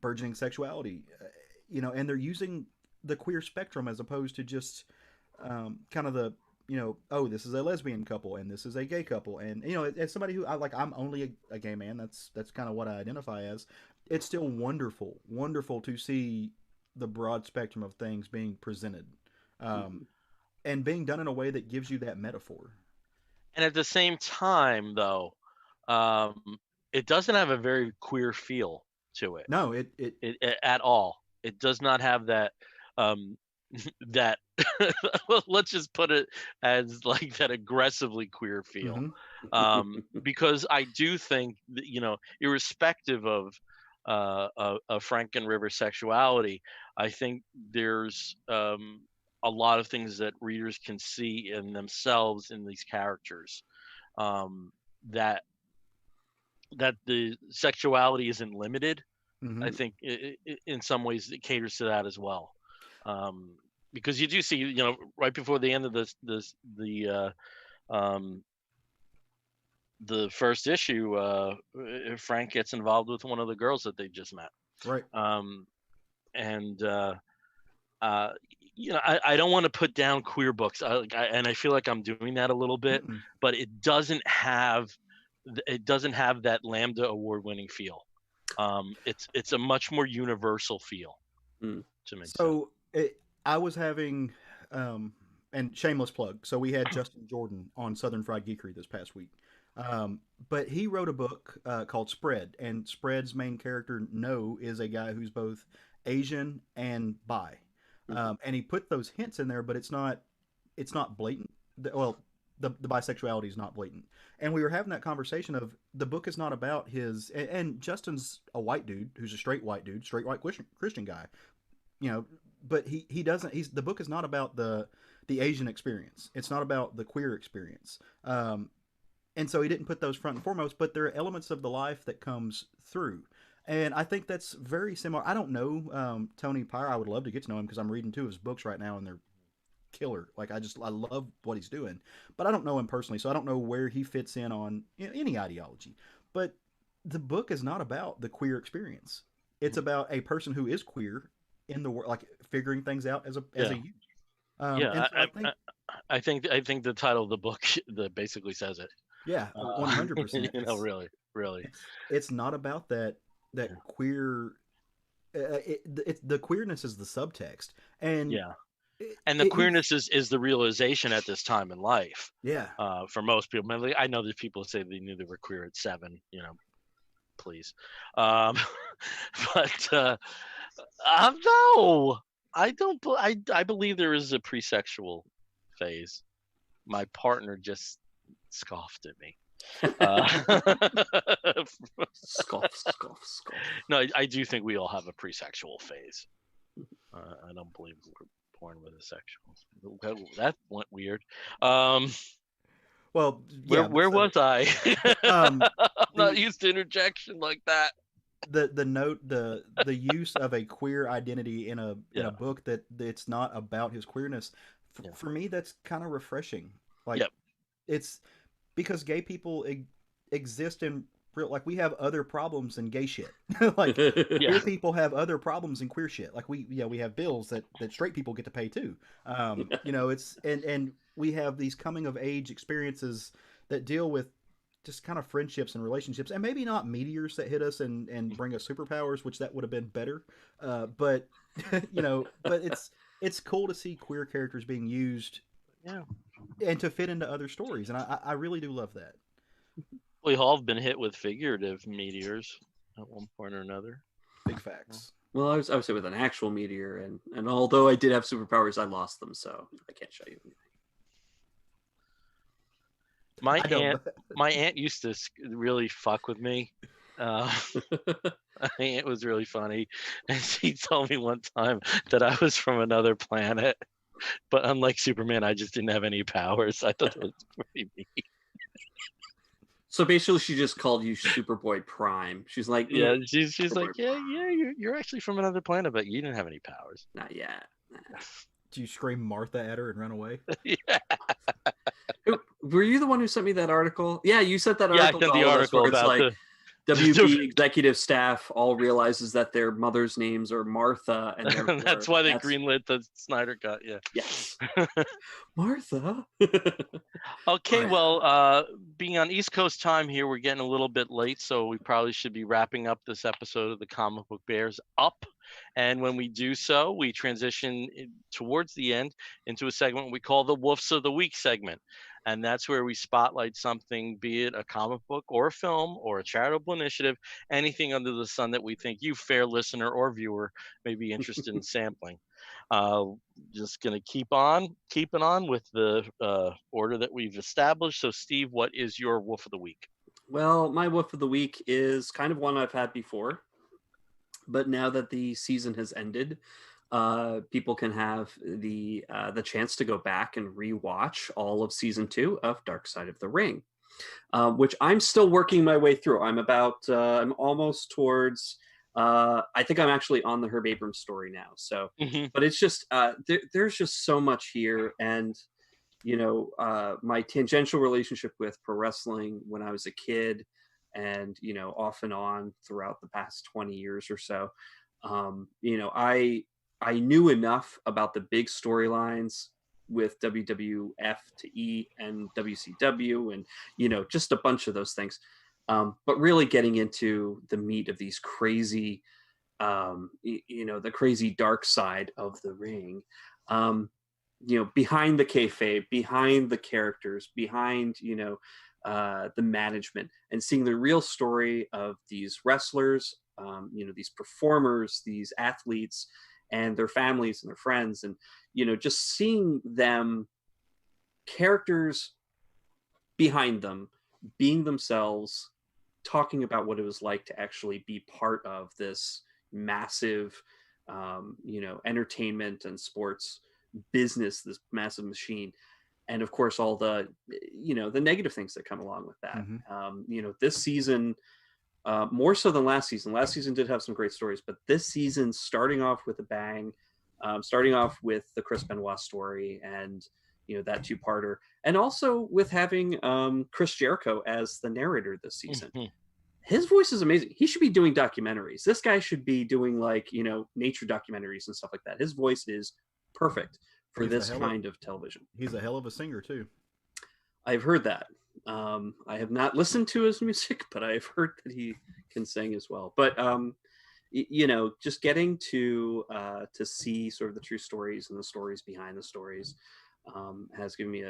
Speaker 3: burgeoning sexuality, and they're using the queer spectrum as opposed to just kind of the oh, this is a lesbian couple and this is a gay couple, and as somebody who I'm only a gay man, that's kind of what I identify as. It's still wonderful to see the broad spectrum of things being presented, and being done in a way that gives you that metaphor.
Speaker 1: And at the same time, though, it doesn't have a very queer feel to it.
Speaker 3: No, it
Speaker 1: at all. It does not have that that let's just put it as like that aggressively queer feel. Because I do think that, irrespective of Frank and River's sexuality, I think there's a lot of things that readers can see in themselves in these characters, that the sexuality isn't limited. I think in some ways it caters to that as well, because you do see, right before the end of the first issue, Frank gets involved with one of the girls that they just met.
Speaker 3: Right.
Speaker 1: And I don't want to put down queer books, and I feel like I'm doing that a little bit, but it doesn't have that Lambda award-winning feel. It's a much more universal feel to me.
Speaker 3: So I was having, and shameless plug. So we had Justin Jordan on Southern Fried Geekery this past week, but he wrote a book called Spread, and Spread's main character No is a guy who's both Asian and bi, and he put those hints in there, but it's not blatant. Well, the bisexuality is not blatant. And we were having that conversation of the book is not about his, and Justin's a white dude who's a straight white Christian guy, but he doesn't, the book is not about the Asian experience. It's not about the queer experience. And so he didn't put those front and foremost, but there are elements of the life that comes through. And I think that's very similar. I don't know Tony Pyre. I would love to get to know him because I'm reading 2 of his books right now and they're killer. Like I love what he's doing, but I don't know him personally, so I don't know where he fits in on any ideology. But the book is not about the queer experience. It's about a person who is queer in the world, like figuring things out as a youth.
Speaker 1: I think the title of the book that basically says it.
Speaker 3: Yeah, 100%.
Speaker 1: Really.
Speaker 3: It's not about that queer. The queerness is the subtext, and
Speaker 1: and the queerness is the realization at this time in life.
Speaker 3: Yeah.
Speaker 1: For most people, I know that people say they knew they were queer at 7. Please. But no, I don't. I believe there is a pre-sexual phase. My partner just scoffed at me.
Speaker 2: Scoff.
Speaker 1: No, I do think we all have a pre-sexual phase. I don't believe we're born with a sexual. That went weird.
Speaker 3: Well,
Speaker 1: where was I? I'm not used to interjection like that.
Speaker 3: The use of a queer identity in a book that it's not about his queerness. For me, that's kind of refreshing. Like, it's because gay people exist in real. Like we have other problems than gay shit. Like
Speaker 1: Yeah.
Speaker 3: queer people have other problems than queer shit. Like we have bills that straight people get to pay too. You know, it's and we have these coming of age experiences that deal with just kind of friendships and relationships, and maybe not meteors that hit us and bring us superpowers, which that would have been better. But you know, but it's cool to see queer characters being used
Speaker 1: Yeah.
Speaker 3: and to fit into other stories, and I really do love that.
Speaker 1: We all have been hit with figurative meteors at one point or another.
Speaker 3: Big facts.
Speaker 2: Well, I was with an actual meteor, and although I did have superpowers, I lost them, so I can't show you anything.
Speaker 1: My aunt used to really fuck with me. It was really funny, and she told me one time that I was from another planet, but unlike Superman, I just didn't have any powers. I thought that was pretty neat.
Speaker 2: So basically, she just called you Superboy Prime. She's like,
Speaker 1: Yeah, she's like,
Speaker 2: Superboy
Speaker 1: yeah,
Speaker 2: Prime.
Speaker 1: you're actually from another planet, but you didn't have any powers.
Speaker 2: Not yet.
Speaker 3: Do you scream Martha at her and run away?
Speaker 1: Yeah.
Speaker 2: Were you the one who sent me that article? Yeah, you sent that
Speaker 1: Yeah, I
Speaker 2: article.
Speaker 1: sent
Speaker 2: to
Speaker 1: the
Speaker 2: all of us
Speaker 1: article
Speaker 2: where it's
Speaker 1: about
Speaker 2: like WB executive staff all realizes that their mother's names are Martha, and
Speaker 1: that's why they greenlit the Snyder Cut. Yeah.
Speaker 2: Yes. Martha.
Speaker 1: Okay,
Speaker 2: Right.
Speaker 1: well, being on East Coast time here, we're getting a little bit late, so we probably should be wrapping up this episode of the Comic Book Bears up. And when we do so, we transition towards the end into a segment we call the Woofs of the Week segment. And that's where we spotlight something, be it a comic book or a film or a charitable initiative, anything under the sun that we think you, fair listener or viewer, may be interested in sampling. Just going to keep keeping on with the order that we've established. So, Steve, what is your Woof of the Week?
Speaker 2: Well, my Woof of the Week is kind of one I've had before, but now that the season has ended, people can have the chance to go back and rewatch all of season 2 of Dark Side of the Ring, which I'm still working my way through. I'm almost towards. I think I'm actually on the Herb Abrams story now. So, but it's just there's just so much here, and you know, my tangential relationship with pro wrestling when I was a kid, and you know, off and on throughout the past 20 years or so. You know, I knew enough about the big storylines with WWF to E and WCW, and you know, just a bunch of those things. But really getting into the meat of these crazy, you know, the crazy dark side of the ring, you know, behind the kayfabe, behind the characters, behind, you know, the management, and seeing the real story of these wrestlers, you know, these performers, these athletes, and their families and their friends, and you know, just seeing them, characters behind them, being themselves, talking about what it was like to actually be part of this massive, you know, entertainment and sports business, this massive machine, and of course all the, you know, the negative things that come along with that. You know, this season, more so than last season. Last season did have some great stories, but this season, starting off with a bang, starting off with the Chris Benoit story, and you know, that two-parter, and also with having Chris Jericho as the narrator this season. His voice is amazing. He should be doing documentaries. This guy should be doing, like, you know, nature documentaries and stuff like that. His voice is perfect for this kind of television. He's
Speaker 3: a hell of a singer too.
Speaker 2: I've heard that. I have not listened to his music, but I've heard that he can sing as well. But you know, just getting to see sort of the true stories and the stories behind the stories has given me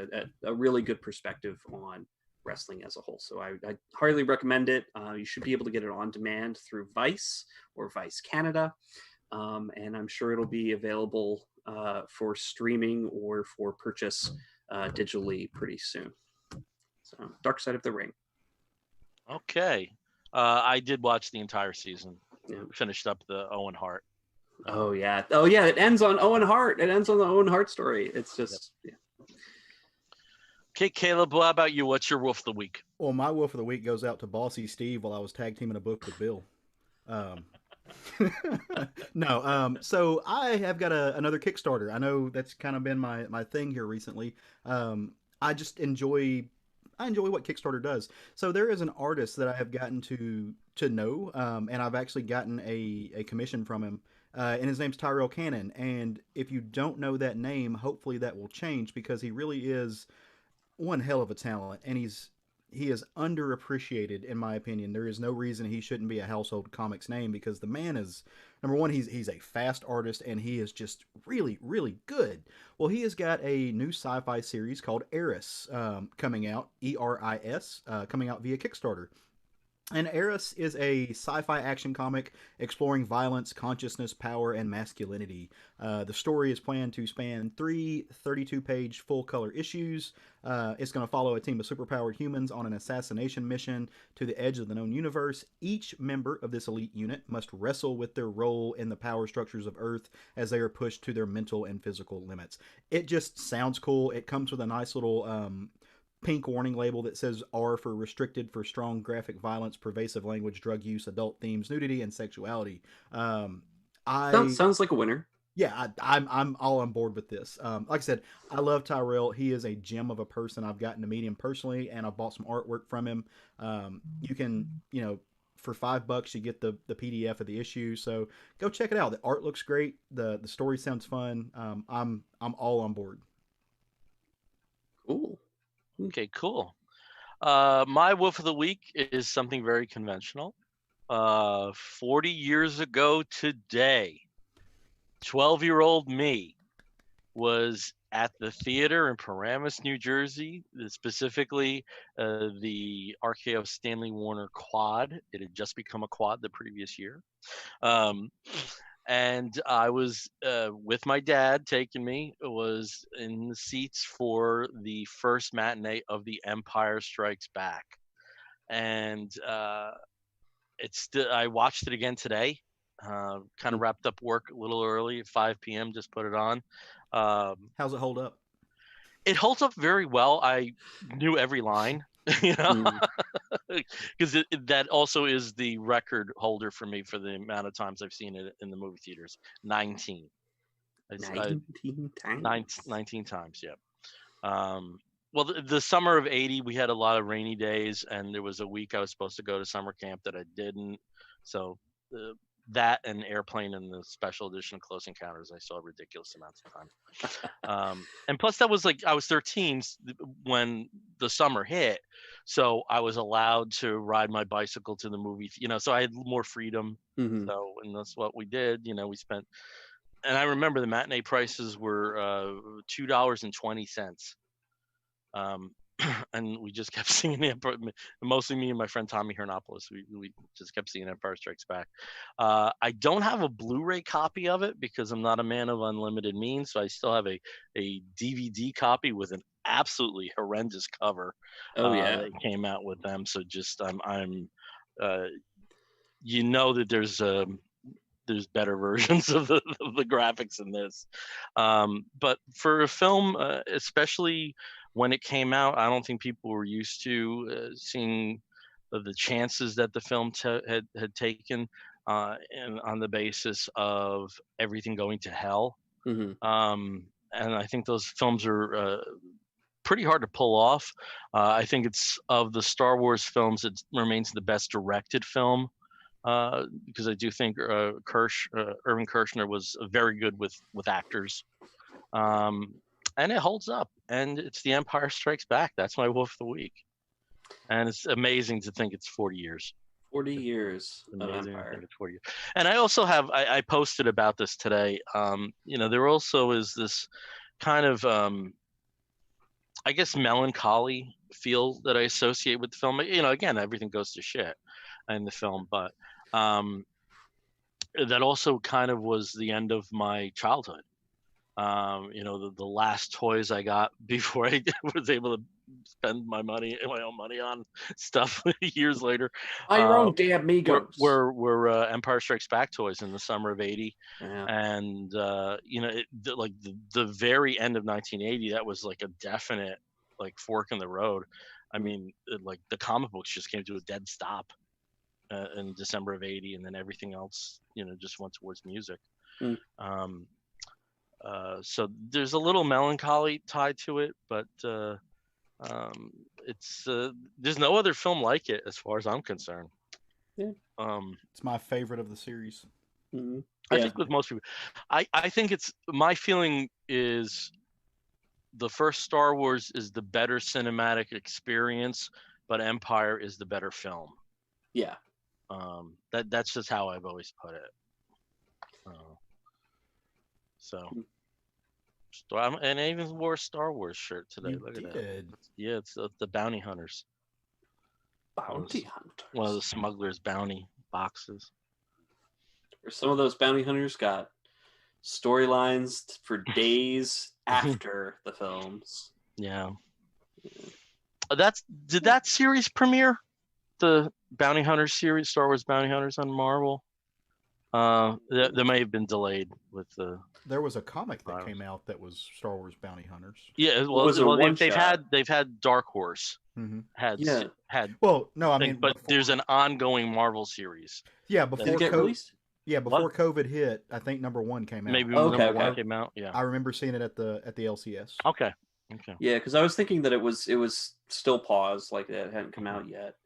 Speaker 2: a really good perspective on wrestling as a whole. So I highly recommend it. You should be able to get it on demand through Vice or Vice Canada, and I'm sure it'll be available for streaming or for purchase digitally pretty soon. So, Dark Side of the Ring.
Speaker 1: Okay. I did watch the entire season.
Speaker 2: Yeah.
Speaker 1: Finished up the Owen Hart.
Speaker 2: Oh yeah. It ends on Owen Hart. It ends on the Owen Hart story. It's just yeah.
Speaker 1: Okay, Caleb, how about you? What's your Woof of the Week?
Speaker 3: Well, my Woof of the Week goes out to Bossy Steve while I was tag teaming a book with Bill. No, so I have got another Kickstarter. I know that's kind of been my thing here recently. I just enjoy I enjoy what Kickstarter does. So there is an artist that I have gotten to know, and I've actually gotten a commission from him, and his name's Tyrell Cannon. And if you don't know that name, hopefully that will change because he really is one hell of a talent, and he is underappreciated in my opinion. There is no reason he shouldn't be a household comics name because the man is number one. He's a fast artist and he is just really really good. Well, he has got a new sci-fi series called Eris coming out, Eris, coming out via Kickstarter. And Eris is a sci fi action comic exploring violence, consciousness, power, and masculinity. The story is planned to span three 32-page full color issues. It's going to follow a team of superpowered humans on an assassination mission to the edge of the known universe. Each member of this elite unit must wrestle with their role in the power structures of Earth as they are pushed to their mental and physical limits. It just sounds cool. It comes with a nice little pink warning label that says R for restricted for strong graphic violence, pervasive language, drug use, adult themes, nudity, and sexuality.
Speaker 2: Sounds like a winner.
Speaker 3: Yeah, I'm all on board with this. Like I said, I love Tyrell. He is a gem of a person. I've gotten to meet him personally, and I've bought some artwork from him. You can, for $5 you get the PDF of the issue. So go check it out. The art looks great. The story sounds fun. I'm all on board.
Speaker 2: Cool.
Speaker 1: Okay, cool. My Wolf of the Week is something very conventional. 40 years ago today, 12-year-old me was at the theater in Paramus, New Jersey, specifically the RKO Stanley Warner Quad. It had just become a quad the previous year. And I was with my dad taking me. It was in the seats for the first matinee of The Empire Strikes Back, and I watched it again today. Kind of wrapped up work a little early at 5 p.m. Just put it on.
Speaker 3: How's it hold up?
Speaker 1: It holds up very well. I knew every line. Because that also is the record holder for me for the amount of times I've seen it in the movie theaters. 19.
Speaker 2: 19 times.
Speaker 1: 19 times, yeah. Well, the summer of 80, we had a lot of rainy days, and there was a week I was supposed to go to summer camp that I didn't. So that and Airplane and the special edition of Close Encounters, I saw ridiculous amounts of time. And plus, that was I was 13 when the summer hit, so I was allowed to ride my bicycle to the movie. So I had more freedom.
Speaker 2: Mm-hmm.
Speaker 1: So, and that's what we did. We spent, and I remember the matinee prices were $2.20. And we just kept seeing it. Mostly me and my friend Tommy Hernopoulos. We just kept seeing Empire Strikes Back. I don't have a Blu-ray copy of it because I'm not a man of unlimited means. So I still have a DVD copy with an absolutely horrendous cover.
Speaker 2: Oh yeah,
Speaker 1: that came out with them. So just I'm that there's better versions of the graphics in this. But for a film, especially when it came out, I don't think people were used to seeing the chances that the film had taken, and on the basis of everything going to hell.
Speaker 2: Mm-hmm.
Speaker 1: And I think those films are pretty hard to pull off. I think it's of the Star Wars films, it remains the best directed film. Because I do think Irvin Kershner was very good with actors. And it holds up, and it's The Empire Strikes Back. That's my Wolf of the Week, and it's amazing to think it's 40 years.
Speaker 2: 40 years of
Speaker 1: Amazing.
Speaker 2: Empire.
Speaker 1: I think it's 40 years. And I also have I posted about this today. There also is this kind of I guess melancholy feel that I associate with the film. Again, everything goes to shit in the film, but that also kind of was the end of my childhood. The last toys I got before I was able to spend my own money on stuff years later.
Speaker 2: Buy your own damn Migos.
Speaker 1: Were Empire Strikes Back toys in the summer of '80,
Speaker 2: yeah.
Speaker 1: And the very end of 1980, that was like a definite fork in the road. I mean, the comic books just came to a dead stop in December of '80, and then everything else, just went towards music. So there's a little melancholy tied to it, but it's there's no other film like it as far as I'm concerned.
Speaker 2: Yeah.
Speaker 3: It's my favorite of the series.
Speaker 2: Mm-hmm.
Speaker 1: I think with most people, I think it's my feeling is the first Star Wars is the better cinematic experience, but Empire is the better film.
Speaker 2: Yeah.
Speaker 1: That's just how I've always put it. And I even wore a Star Wars shirt today.
Speaker 3: You
Speaker 1: Look at
Speaker 3: did.
Speaker 1: that. Yeah, it's the Bounty Hunters.
Speaker 2: Bounty Hunters.
Speaker 1: One of the smugglers' bounty boxes.
Speaker 2: Or some of those bounty hunters got storylines for days after the films.
Speaker 1: Yeah. Did that series premiere? The Bounty Hunters series, Star Wars Bounty Hunters on Marvel? There may have been delayed with the.
Speaker 3: There was a comic that came out that was Star Wars Bounty Hunters.
Speaker 1: Yeah, they've had Dark Horse.
Speaker 3: Mm-hmm.
Speaker 1: Had.
Speaker 3: Well, no, I mean,
Speaker 1: but there's an ongoing Marvel series.
Speaker 3: Yeah, before
Speaker 2: Did it get released?
Speaker 3: Yeah, before COVID hit, I think number 1 came out.
Speaker 1: Maybe number 1 came out. Yeah,
Speaker 3: I remember seeing it at the LCS.
Speaker 1: Okay.
Speaker 2: Yeah, because I was thinking that it was still paused, like it hadn't come out yet.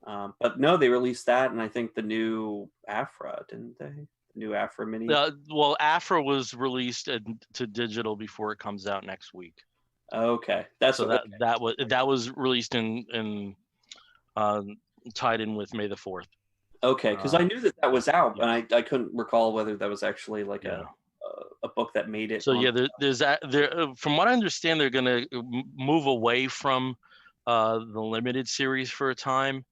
Speaker 2: But no, they released that, and I think the new Afra, didn't they? The new Afra mini.
Speaker 1: Well, Afra was released to digital before it comes out next week.
Speaker 2: Okay, that
Speaker 1: was released in tied in with May the 4th.
Speaker 2: Okay, because I knew that was out, but I couldn't recall whether that was actually like a book that made it.
Speaker 1: So there's from what I understand, they're going to move away from the limited series for a time,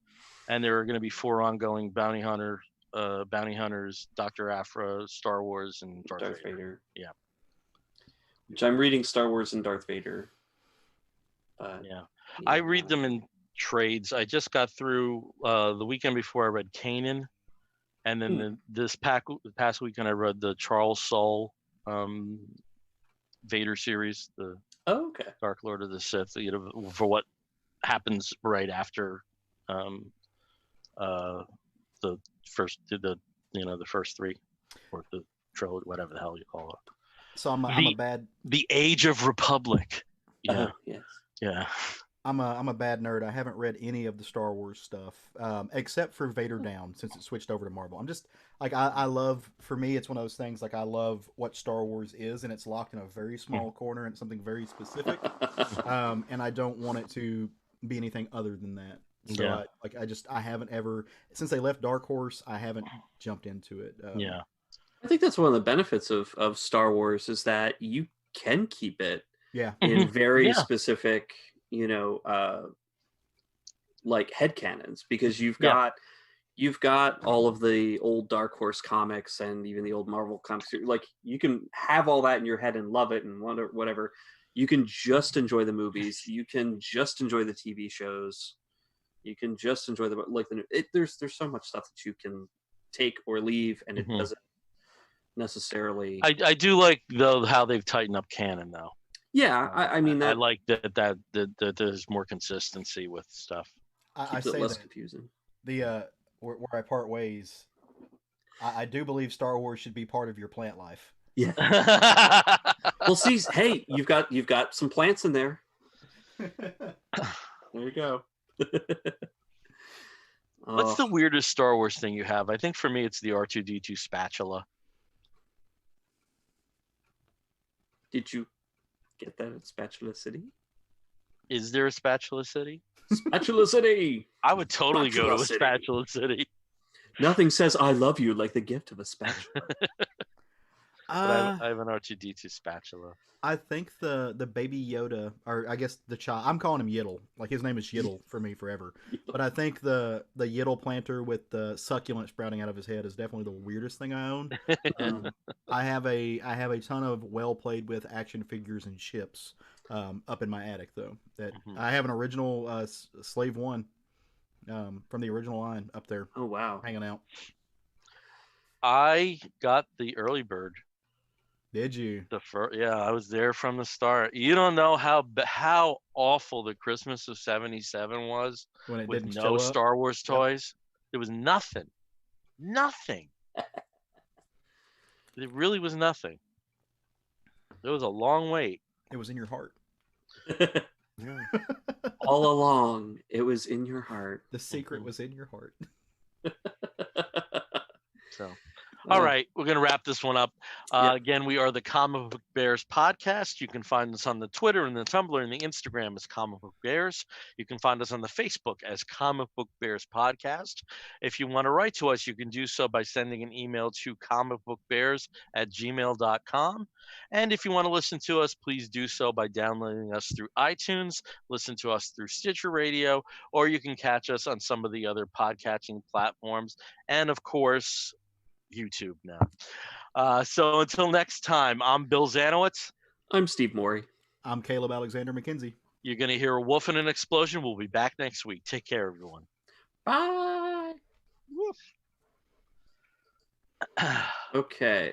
Speaker 1: and there are going to be 4 ongoing bounty hunters, Dr. Aphra, Star Wars, and Darth Vader. Yeah.
Speaker 2: Which I'm reading Star Wars and Darth Vader.
Speaker 1: I read them in trades. I just got through the weekend before I read Kanan, and then this past weekend I read the Charles Soule Vader series, the Dark Lord of the Sith. For what happens right after the first 3 or the trilogy, whatever the hell you call it.
Speaker 3: So
Speaker 1: the Age of Republic. Yeah.
Speaker 2: Yes.
Speaker 1: Yeah.
Speaker 3: I'm a bad nerd. I haven't read any of the Star Wars stuff, except for Vader Down, since it switched over to Marvel. I'm just like I love. For me, it's one of those things. Like I love what Star Wars is, and it's locked in a very small corner and something very specific. And I don't want it to be anything other than that. So I haven't ever, since they left Dark Horse, I haven't jumped into it.
Speaker 2: I think that's one of the benefits of Star Wars is that you can keep it in very specific, like headcanons, because you've got all of the old Dark Horse comics and even the old Marvel comics. Like you can have all that in your head and love it and whatever. You can just enjoy the movies. You can just enjoy the TV shows. You can just enjoy there's so much stuff that you can take or leave, and it doesn't necessarily.
Speaker 1: I do like though how they've tightened up canon though.
Speaker 2: Yeah, I mean that.
Speaker 1: I like that there's more consistency with stuff.
Speaker 3: I
Speaker 2: say less
Speaker 3: that
Speaker 2: confusing.
Speaker 3: The where I part ways, I do believe Star Wars should be part of your plant life.
Speaker 2: Yeah. Well, see, hey, you've got some plants in there. There you go.
Speaker 1: What's the weirdest Star Wars thing you have? I think for me it's the R2-D2 spatula.
Speaker 2: Did you get that at Spatula City?
Speaker 1: Is there a Spatula City?
Speaker 2: Spatula City!
Speaker 1: I would totally go to a Spatula City.
Speaker 2: Nothing says I love you like the gift of a spatula.
Speaker 1: I have an R2-D2 spatula.
Speaker 3: I think the baby Yoda, or I guess the child, I'm calling him Yiddle. Like his name is Yiddle for me forever. But I think the Yiddle planter with the succulent sprouting out of his head is definitely the weirdest thing I own. I have a ton of well played with action figures and ships up in my attic though. That I have an original Slave One from the original line up there.
Speaker 2: Oh wow,
Speaker 3: hanging out.
Speaker 1: I got the early bird.
Speaker 3: Did you?
Speaker 1: I was there from the start. You don't know how awful the Christmas of '77 was
Speaker 3: when it
Speaker 1: with
Speaker 3: didn't
Speaker 1: no Star Wars toys. It was nothing. It really was nothing. It was a long wait.
Speaker 3: It was in your heart.
Speaker 2: All along, it was in your heart.
Speaker 3: The secret was in your heart.
Speaker 1: So, all right, we're going to wrap this one up.
Speaker 2: Yep.
Speaker 1: Again, we are the Comic Book Bears podcast. You can find us on the Twitter and the Tumblr and the Instagram as Comic Book Bears. You can find us on the Facebook as Comic Book Bears Podcast. If you want to write to us, you can do so by sending an email to comicbookbears@gmail.com. And if you want to listen to us, please do so by downloading us through iTunes, listen to us through Stitcher Radio, or you can catch us on some of the other podcatching platforms. And of course, YouTube now. So until next time, I'm Bill Zanowitz.
Speaker 2: I'm Steve Morey.
Speaker 3: I'm Caleb Alexander McKenzie.
Speaker 1: You're going to hear a wolf and an explosion. We'll be back next week. Take care, everyone.
Speaker 2: Bye. Okay.